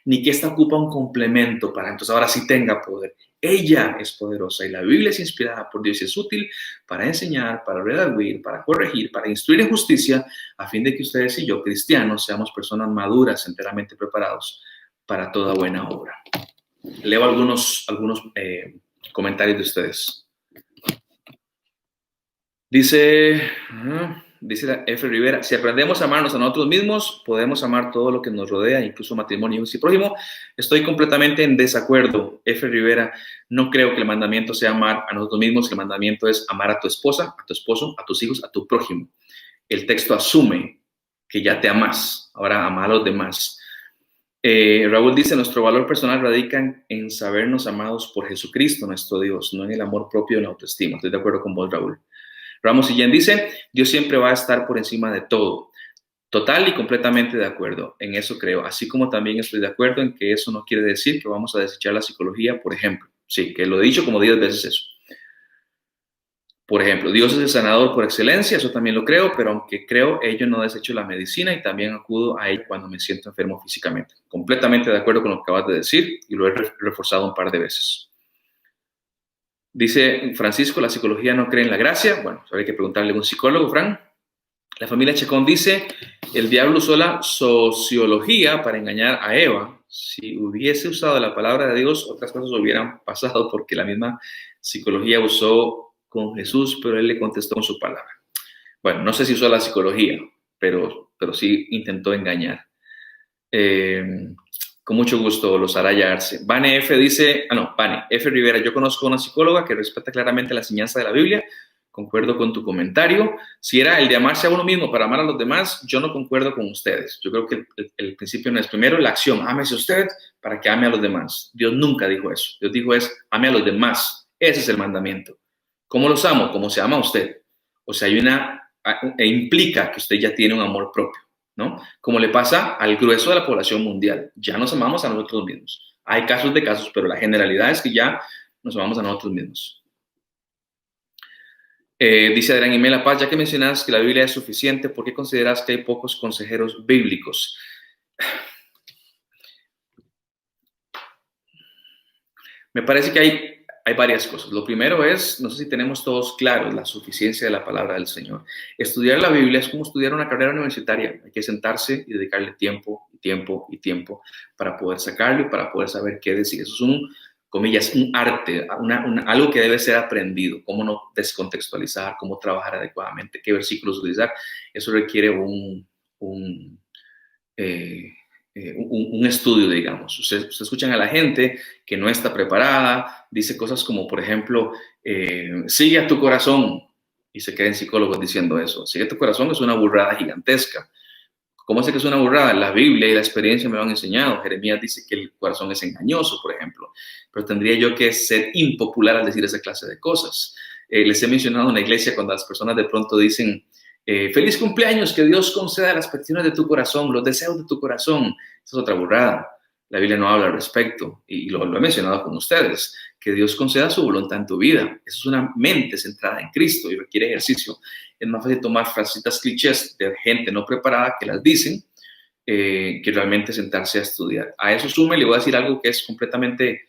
ni que esta ocupa un complemento para entonces ahora sí tenga poder. Ella es poderosa y la Biblia es inspirada por Dios y es útil para enseñar, para redarguir, para corregir, para instruir en justicia, a fin de que ustedes y yo, cristianos, seamos personas maduras, enteramente preparados para toda buena obra. Leo algunos comentarios de ustedes. Dice la F. Rivera, si aprendemos a amarnos a nosotros mismos, podemos amar todo lo que nos rodea, incluso matrimonio y prójimo. Estoy completamente en desacuerdo, F. Rivera. No creo que el mandamiento sea amar a nosotros mismos. El mandamiento es amar a tu esposa, a tu esposo, a tus hijos, a tu prójimo. El texto asume que ya te amas, ahora ama a los demás. Raúl dice, nuestro valor personal radica en sabernos amados por Jesucristo, nuestro Dios, no en el amor propio o en la autoestima. Estoy de acuerdo con vos, Raúl. Ramos Sillén dice, Dios siempre va a estar por encima de todo. Total y completamente de acuerdo, en eso creo. Así como también estoy de acuerdo en que eso no quiere decir que vamos a desechar la psicología, por ejemplo. Sí, que lo he dicho como 10 veces eso. Por ejemplo, Dios es el sanador por excelencia, eso también lo creo, pero aunque creo ello, no desecho la medicina y también acudo a ella cuando me siento enfermo físicamente. Completamente de acuerdo con lo que acabas de decir y lo he reforzado un par de veces. Dice Francisco, la psicología no cree en la gracia. Bueno, habría que preguntarle a un psicólogo, Fran. La familia Chacón dice, el diablo usó la sociología para engañar a Eva. Si hubiese usado la palabra de Dios, otras cosas hubieran pasado porque la misma psicología usó con Jesús, pero él le contestó con su palabra. Bueno, no sé si usó la psicología, pero sí intentó engañar. Con mucho gusto los hará hallarse. Vane F. dice, Vane F. Rivera, yo conozco a una psicóloga que respeta claramente la enseñanza de la Biblia. Concuerdo con tu comentario. Si era el de amarse a uno mismo para amar a los demás, yo no concuerdo con ustedes. Yo creo que el principio no es primero la acción, ámese usted para que ame a los demás. Dios nunca dijo eso. Dios dijo ame a los demás. Ese es el mandamiento. ¿Cómo los amo? Como se ama a usted. O sea, implica que usted ya tiene un amor propio, ¿no? Como le pasa al grueso de la población mundial. Ya nos amamos a nosotros mismos. Hay casos de casos, pero la generalidad es que ya nos vamos a nosotros mismos. Dice Adrián Imela Paz, ya que mencionas que la Biblia es suficiente, ¿por qué consideras que hay pocos consejeros bíblicos? Me parece que hay varias cosas. Lo primero es, no sé si tenemos todos claros la suficiencia de la palabra del Señor. Estudiar la Biblia es como estudiar una carrera universitaria. Hay que sentarse y dedicarle tiempo y tiempo y tiempo para poder sacarlo y para poder saber qué decir. Eso es un, comillas, un arte, algo que debe ser aprendido. Cómo no descontextualizar, cómo trabajar adecuadamente, qué versículos utilizar. Eso requiere un estudio, digamos. Ustedes escuchan a la gente que no está preparada, dice cosas como, por ejemplo, sigue a tu corazón, y se queden psicólogos diciendo eso. Sigue a tu corazón es una burrada gigantesca. ¿Cómo sé que es una burrada? La Biblia y la experiencia me lo han enseñado. Jeremías dice que el corazón es engañoso, por ejemplo, pero tendría yo que ser impopular al decir esa clase de cosas. Les he mencionado en la iglesia cuando las personas de pronto dicen, feliz cumpleaños, que Dios conceda las peticiones de tu corazón, los deseos de tu corazón. Esa es otra burrada. La Biblia no habla al respecto y lo he mencionado con ustedes, que Dios conceda su voluntad en tu vida. Eso es una mente centrada en Cristo y requiere ejercicio. Es más fácil tomar frasitas clichés de gente no preparada que las dicen que realmente sentarse a estudiar. A eso sume, le voy a decir algo que es completamente,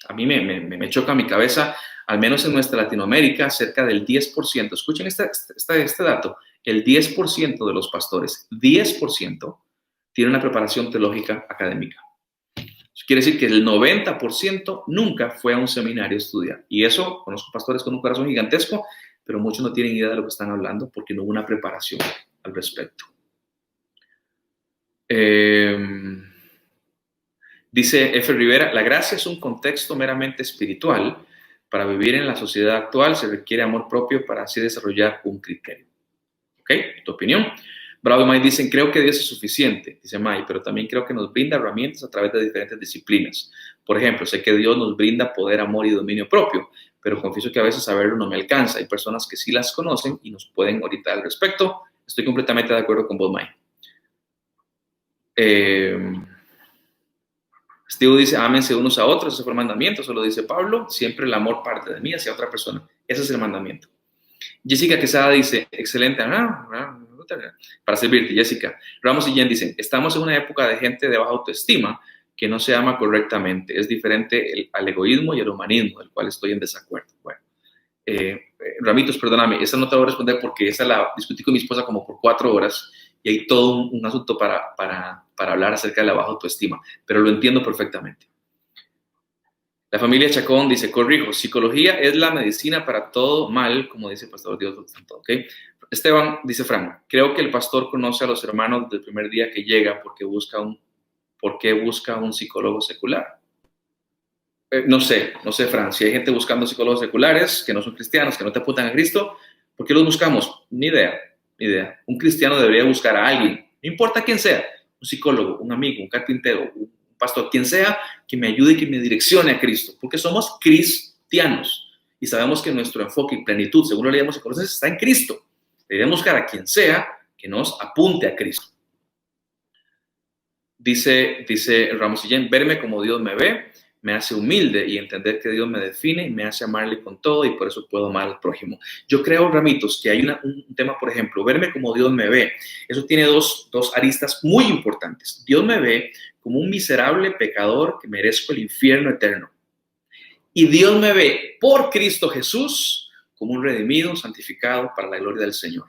a mí me choca mi cabeza, al menos en nuestra Latinoamérica, cerca del 10%, escuchen este dato, el 10% de los pastores, 10%, tiene una preparación teológica académica. Eso quiere decir que el 90% nunca fue a un seminario a estudiar. Y eso, conozco pastores con un corazón gigantesco, pero muchos no tienen idea de lo que están hablando porque no hubo una preparación al respecto. Dice F. Rivera, la gracia es un contexto meramente espiritual. Para vivir en la sociedad actual se requiere amor propio para así desarrollar un criterio. ¿Ok? ¿Tu opinión? Bravo y May dicen, creo que Dios es suficiente, dice May, pero también creo que nos brinda herramientas a través de diferentes disciplinas. Por ejemplo, sé que Dios nos brinda poder, amor y dominio propio, pero confieso que a veces saberlo no me alcanza. Hay personas que sí las conocen y nos pueden orientar al respecto. Estoy completamente de acuerdo con vos, May. Steve dice, ámense unos a otros, ese fue el mandamiento, eso lo dice Pablo, siempre el amor parte de mí hacia otra persona. Ese es el mandamiento. Jessica Quesada dice, excelente, para servirte, Jessica. Ramos y Jen dicen, estamos en una época de gente de baja autoestima que no se ama correctamente. Es diferente al egoísmo y el humanismo, del cual estoy en desacuerdo. Bueno, Ramitos, perdóname, esa no te voy a responder porque esa la discutí con mi esposa como por 4 horas y hay todo un asunto para hablar acerca de la baja autoestima, pero lo entiendo perfectamente. La familia Chacón dice, corrijo, psicología es la medicina para todo mal, como dice el pastor Dios Santo, ¿ok? Esteban dice, Fran, creo que el pastor conoce a los hermanos del primer día que llega porque busca un psicólogo secular. No sé, Fran, si hay gente buscando psicólogos seculares que no son cristianos, que no te apuntan a Cristo, ¿por qué los buscamos? Ni idea. Un cristiano debería buscar a alguien, no importa quién sea, un psicólogo, un amigo, un carpintero, un pastor, quien sea, que me ayude y que me direccione a Cristo, porque somos cristianos y sabemos que nuestro enfoque y plenitud, según lo leemos en Colosenses, está en Cristo. Deberíamos buscar a quien sea que nos apunte a Cristo. Dice Ramos y Jen, verme como Dios me ve, me hace humilde y entender que Dios me define, me hace amarle con todo y por eso puedo amar al prójimo. Yo creo, Ramitos, que hay un tema, por ejemplo, verme como Dios me ve. Eso tiene dos aristas muy importantes. Dios me ve como un miserable pecador que merezco el infierno eterno. Y Dios me ve por Cristo Jesús como un redimido, santificado para la gloria del Señor.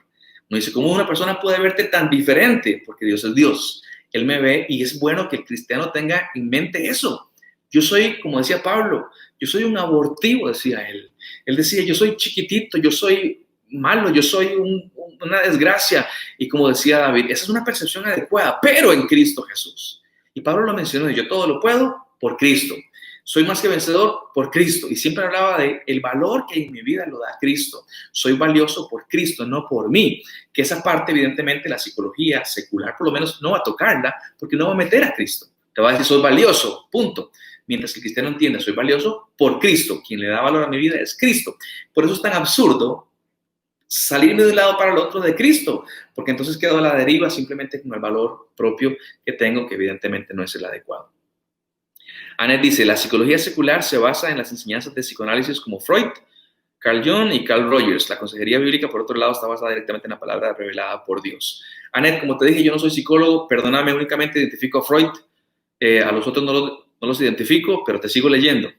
Uno dice, ¿cómo una persona puede verte tan diferente? Porque Dios es Dios. Él me ve y es bueno que el cristiano tenga en mente eso. Yo soy, como decía Pablo, yo soy un abortivo, decía él. Él decía, yo soy chiquitito, yo soy malo, yo soy una desgracia. Y como decía David, esa es una percepción adecuada, pero en Cristo Jesús. Y Pablo lo mencionó, yo todo lo puedo por Cristo. Soy más que vencedor por Cristo. Y siempre hablaba de el valor que en mi vida lo da Cristo. Soy valioso por Cristo, no por mí. Que esa parte, evidentemente, la psicología secular, por lo menos, no va a tocarla porque no va a meter a Cristo. Te va a decir, soy valioso, punto. Mientras que el cristiano entiende, soy valioso por Cristo. Quien le da valor a mi vida es Cristo. Por eso es tan absurdo salirme de un lado para el otro de Cristo, porque entonces quedo a la deriva simplemente con el valor propio que tengo, que evidentemente no es el adecuado. Annette dice, la psicología secular se basa en las enseñanzas de psicoanálisis como Freud, Carl Jung y Carl Rogers. La consejería bíblica, por otro lado, está basada directamente en la palabra revelada por Dios. Annette, como te dije, yo no soy psicólogo, perdóname, únicamente identifico a Freud. A los otros no los identifico, pero te sigo leyendo.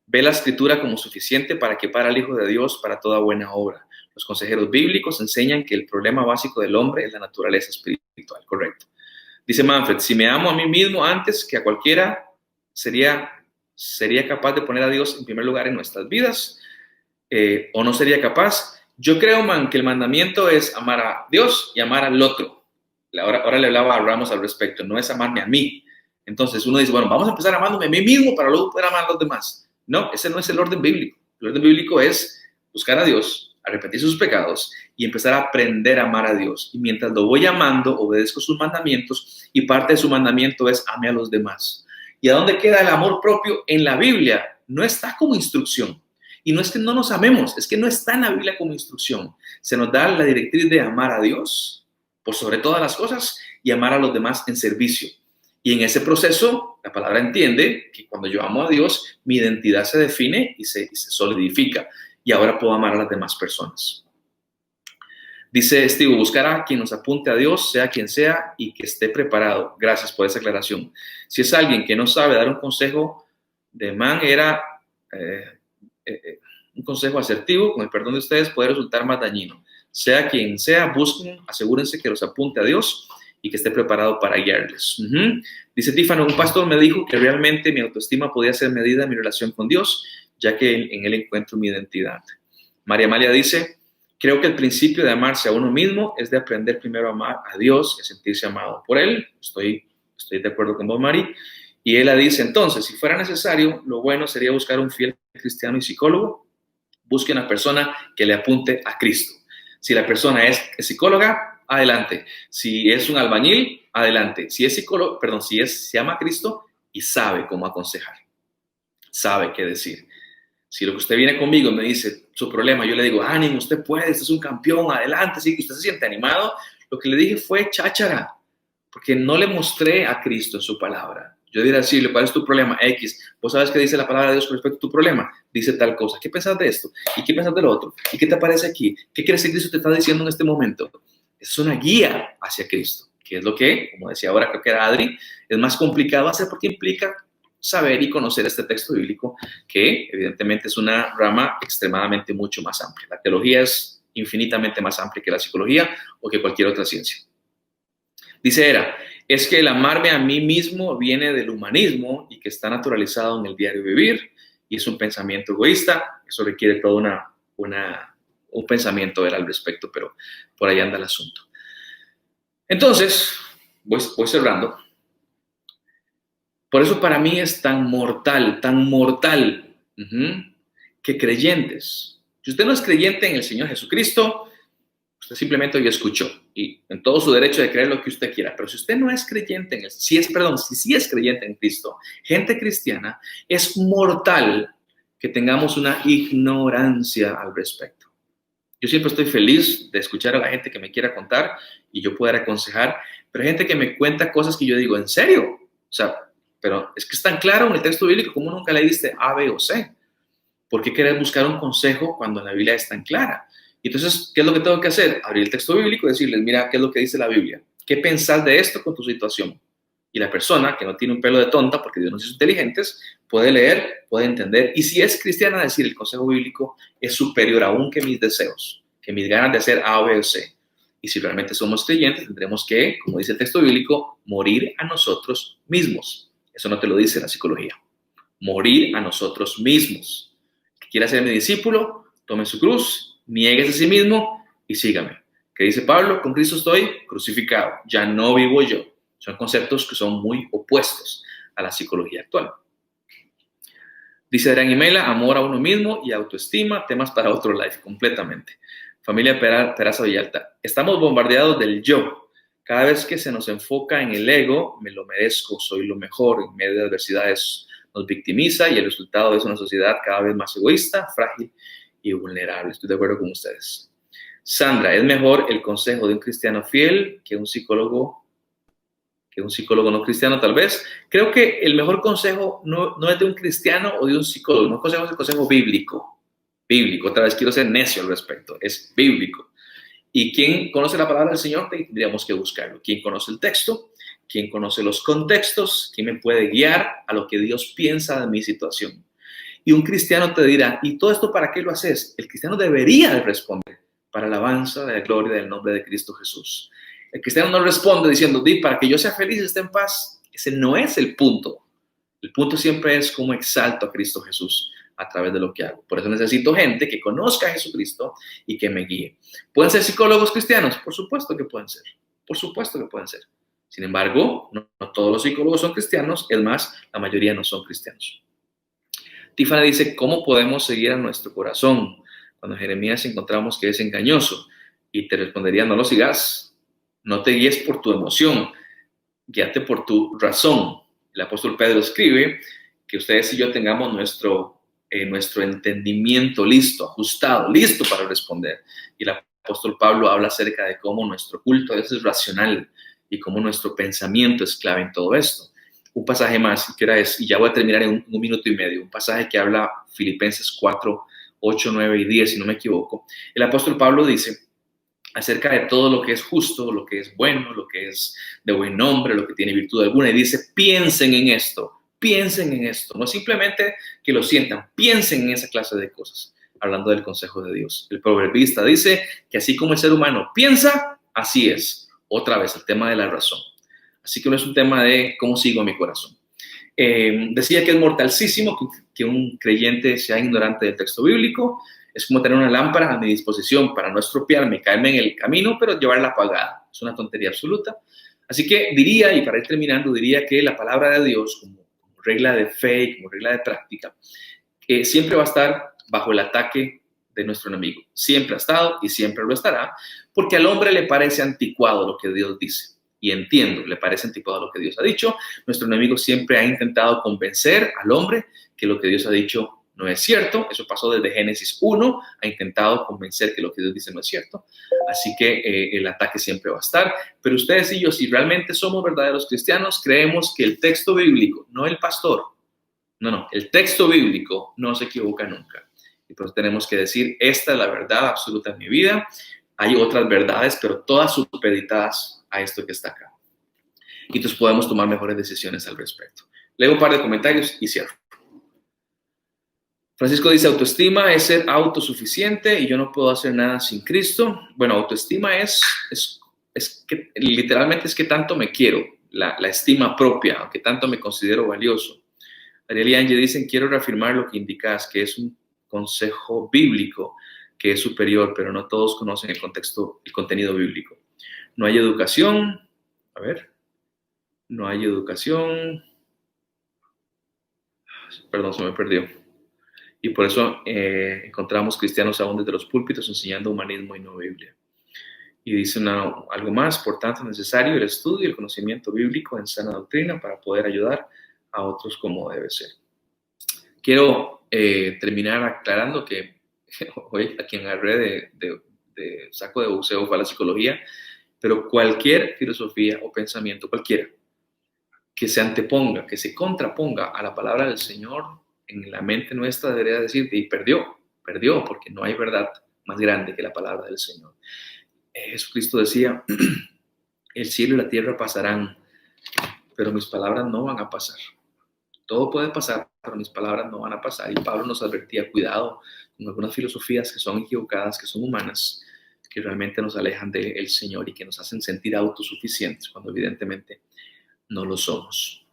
Ve la escritura como suficiente para equipar al Hijo de Dios para toda buena obra. Los consejeros bíblicos enseñan que el problema básico del hombre es la naturaleza espiritual, correcto. Dice Manfred, si me amo a mí mismo antes que a cualquiera, sería capaz de poner a Dios en primer lugar en nuestras vidas, o no sería capaz. Yo creo, que el mandamiento es amar a Dios y amar al otro. Ahora le hablaba a Ramos al respecto, no es amarme a mí. Entonces uno dice, bueno, vamos a empezar amándome a mí mismo para luego poder amar a los demás. No, ese no es el orden bíblico. El orden bíblico es buscar a Dios, arrepentir sus pecados y empezar a aprender a amar a Dios. Y mientras lo voy amando, obedezco sus mandamientos, y parte de su mandamiento es ame a los demás. ¿Y a dónde queda el amor propio en la Biblia? No está como instrucción. Y no es que no nos amemos, es que no está en la Biblia como instrucción. Se nos da la directriz de amar a Dios por sobre todas las cosas y amar a los demás en servicio. Y en ese proceso, la palabra entiende que cuando yo amo a Dios, mi identidad se define y se solidifica. Y ahora puedo amar a las demás personas. Dice Steve, buscar a quien nos apunte a Dios, sea quien sea, y que esté preparado. Gracias por esa aclaración. Si es alguien que no sabe dar un consejo de manera, un consejo asertivo, con el perdón de ustedes, puede resultar más dañino. Sea quien sea, busquen, asegúrense que los apunte a Dios y que esté preparado para guiarles. Dice Tiffany, un pastor me dijo que realmente mi autoestima podía ser medida en mi relación con Dios, ya que en él encuentro mi identidad. María Amalia dice, creo que el principio de amarse a uno mismo es de aprender primero a amar a Dios y a sentirse amado por Él. Estoy de acuerdo con vos, Mari. Y ella dice, entonces, si fuera necesario, lo bueno sería buscar un fiel cristiano y psicólogo. Busque una persona que le apunte a Cristo. Si la persona es psicóloga, adelante. Si es un albañil, adelante. Si es psicólogo, si ama a Cristo y sabe cómo aconsejar, sabe qué decir. Si lo que usted viene conmigo y me dice su problema, yo le digo, ánimo, usted puede, usted es un campeón, adelante, sí, que usted se siente animado. Lo que le dije fue cháchara, porque no le mostré a Cristo en su palabra. Yo diría decirle, ¿cuál es tu problema? X. ¿Vos sabes qué dice la palabra de Dios con respecto a tu problema? Dice tal cosa. ¿Qué pensás de esto? ¿Y qué pensás de lo otro? ¿Y qué te parece aquí? ¿Qué crees que Cristo te está diciendo en este momento? Es una guía hacia Cristo, que es lo que, como decía ahora, creo que era Adri, es más complicado hacer porque implica saber y conocer este texto bíblico, que evidentemente es una rama extremadamente mucho más amplia. La teología es infinitamente más amplia que la psicología o que cualquier otra ciencia. Dice Era, es que el amarme a mí mismo viene del humanismo y que está naturalizado en el diario vivir y es un pensamiento egoísta. Eso requiere todo un pensamiento al respecto, pero por ahí anda el asunto. Entonces, voy cerrando. Por eso para mí es tan mortal, que creyentes. Si usted no es creyente en el Señor Jesucristo, usted simplemente hoy escuchó y en todo su derecho de creer lo que usted quiera. Pero si usted no es creyente si sí es creyente en Cristo, gente cristiana, es mortal que tengamos una ignorancia al respecto. Yo siempre estoy feliz de escuchar a la gente que me quiera contar y yo poder aconsejar, pero hay gente que me cuenta cosas que yo digo, ¿en serio? O sea, pero es que es tan claro en el texto bíblico como nunca le diste A, B o C. ¿Por qué querés buscar un consejo cuando la Biblia es tan clara? Y entonces, ¿qué es lo que tengo que hacer? Abrir el texto bíblico y decirles, mira, ¿qué es lo que dice la Biblia? ¿Qué pensás de esto con tu situación? Y la persona que no tiene un pelo de tonta, porque Dios nos hizo inteligentes, puede leer, puede entender. Y si es cristiana, decir, el consejo bíblico es superior aún que mis deseos, que mis ganas de hacer A, B o C. Y si realmente somos creyentes, tendremos que, como dice el texto bíblico, morir a nosotros mismos. Eso no te lo dice la psicología. Morir a nosotros mismos. El que quiera ser mi discípulo, tome su cruz, niéguese a sí mismo y sígame. ¿Qué dice Pablo? Con Cristo estoy crucificado. Ya no vivo yo. Son conceptos que son muy opuestos a la psicología actual. Dice Adrián y Mela, amor a uno mismo y autoestima, temas para otro live, completamente. Familia Peraza Villalta, estamos bombardeados del yo. Cada vez que se nos enfoca en el ego, me lo merezco, soy lo mejor, en medio de adversidades nos victimiza y el resultado es una sociedad cada vez más egoísta, frágil y vulnerable. Estoy de acuerdo con ustedes. Sandra, es mejor el consejo de un cristiano fiel que un psicólogo que un psicólogo no cristiano tal vez. Creo que el mejor consejo no es de un cristiano o de un psicólogo, el mejor consejo es el consejo bíblico. Bíblico, otra vez quiero ser necio al respecto, es bíblico. ¿Y quién conoce la palabra del Señor? Tendríamos que buscarlo. ¿Quién conoce el texto? ¿Quién conoce los contextos? ¿Quién me puede guiar a lo que Dios piensa de mi situación? Y un cristiano te dirá, ¿y todo esto para qué lo haces? El cristiano debería de responder para la alabanza de la gloria del nombre de Cristo Jesús. El cristiano no responde diciendo, di, para que yo sea feliz y esté en paz. Ese no es el punto. El punto siempre es cómo exalto a Cristo Jesús a través de lo que hago. Por eso necesito gente que conozca a Jesucristo y que me guíe. ¿Pueden ser psicólogos cristianos? Por supuesto que pueden ser. Por supuesto que pueden ser. Sin embargo, no todos los psicólogos son cristianos. Es más, la mayoría no son cristianos. Tiffany dice, ¿cómo podemos seguir a nuestro corazón cuando Jeremías encontramos que es engañoso? Y te respondería, no lo sigas. No te guíes por tu emoción. Guíate por tu razón. El apóstol Pedro escribe que ustedes y yo tengamos nuestro entendimiento listo, ajustado, listo para responder. Y el apóstol Pablo habla acerca de cómo nuestro culto es racional y cómo nuestro pensamiento es clave en todo esto. Un pasaje más, que era y ya voy a terminar en un minuto y medio, un pasaje que habla Filipenses 4, 8, 9 y 10, si no me equivoco. El apóstol Pablo dice acerca de todo lo que es justo, lo que es bueno, lo que es de buen nombre, lo que tiene virtud alguna, y dice, piensen en esto, no simplemente que lo sientan, piensen en esa clase de cosas, hablando del consejo de Dios. El proverbista dice que así como el ser humano piensa, así es. Otra vez, el tema de la razón. Así que no es un tema de cómo sigo a mi corazón. Decía que es mortalísimo que un creyente sea ignorante del texto bíblico. Es como tener una lámpara a mi disposición para no estropearme, caerme en el camino, pero llevarla apagada. Es una tontería absoluta. Así que diría, y para ir terminando, diría que la palabra de Dios, como regla de fe y como regla de práctica, siempre va a estar bajo el ataque de nuestro enemigo. Siempre ha estado y siempre lo estará, porque al hombre le parece anticuado lo que Dios dice. Y entiendo, le parece anticuado lo que Dios ha dicho. Nuestro enemigo siempre ha intentado convencer al hombre que lo que Dios ha dicho no es cierto. Eso pasó desde Génesis 1, ha intentado convencer que lo que Dios dice no es cierto. Así que el ataque siempre va a estar. Pero ustedes y yo, si realmente somos verdaderos cristianos, creemos que el texto bíblico, no el pastor, el texto bíblico no se equivoca nunca. Y por eso tenemos que decir, esta es la verdad absoluta en mi vida. Hay otras verdades, pero todas supeditadas a esto que está acá. Y entonces podemos tomar mejores decisiones al respecto. Leo un par de comentarios y cierro. Francisco dice, autoestima es ser autosuficiente y yo no puedo hacer nada sin Cristo. Bueno, autoestima es que literalmente es que tanto me quiero, la estima propia, que tanto me considero valioso. Ariel y Angie dicen, quiero reafirmar lo que indicas, que es un consejo bíblico que es superior, pero no todos conocen el contenido bíblico. No hay educación, no hay educación, perdón, se me perdió. Y por eso encontramos cristianos aún desde los púlpitos enseñando humanismo y no Biblia. Y dicen algo más, por tanto es necesario el estudio y el conocimiento bíblico en sana doctrina para poder ayudar a otros como debe ser. Quiero terminar aclarando que hoy a quien agarré de saco de boxeo fue la psicología, pero cualquier filosofía o pensamiento, cualquiera, que se anteponga, que se contraponga a la palabra del Señor en la mente nuestra, debería decir, y perdió, porque no hay verdad más grande que la palabra del Señor. Jesucristo decía, el cielo y la tierra pasarán, pero mis palabras no van a pasar. Todo puede pasar, pero mis palabras no van a pasar. Y Pablo nos advertía, cuidado con algunas filosofías que son equivocadas, que son humanas, que realmente nos alejan del Señor y que nos hacen sentir autosuficientes, cuando evidentemente no lo somos.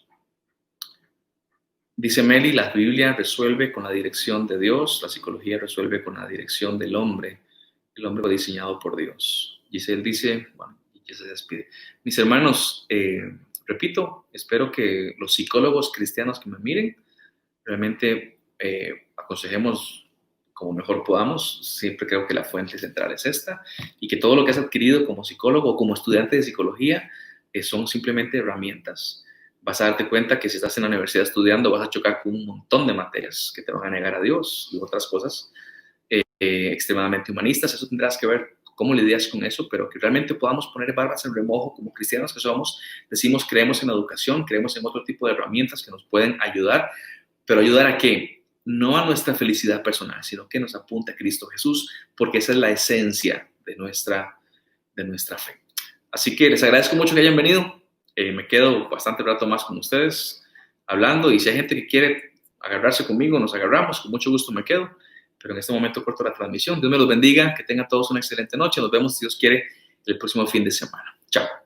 Dice Meli, la Biblia resuelve con la dirección de Dios, la psicología resuelve con la dirección del hombre. El hombre fue diseñado por Dios. Giselle dice, bueno, y se despide. Mis hermanos, repito, espero que los psicólogos cristianos que me miren realmente aconsejemos como mejor podamos. Siempre creo que la fuente central es esta y que todo lo que has adquirido como psicólogo o como estudiante de psicología son simplemente herramientas. Vas a darte cuenta que si estás en la universidad estudiando vas a chocar con un montón de materias que te van a negar a Dios y otras cosas extremadamente humanistas. Eso tendrás que ver cómo lidias con eso, pero que realmente podamos poner barbas en remojo como cristianos que somos. Decimos, creemos en la educación, creemos en otro tipo de herramientas que nos pueden ayudar, pero ¿ayudar a qué? No a nuestra felicidad personal, sino que nos apunta a Cristo Jesús, porque esa es la esencia de nuestra fe. Así que les agradezco mucho que hayan venido. Me quedo bastante rato más con ustedes hablando, y si hay gente que quiere agarrarse conmigo, nos agarramos, con mucho gusto me quedo, pero en este momento corto la transmisión. Dios me los bendiga, que tengan todos una excelente noche. Nos vemos, si Dios quiere, el próximo fin de semana. Chao.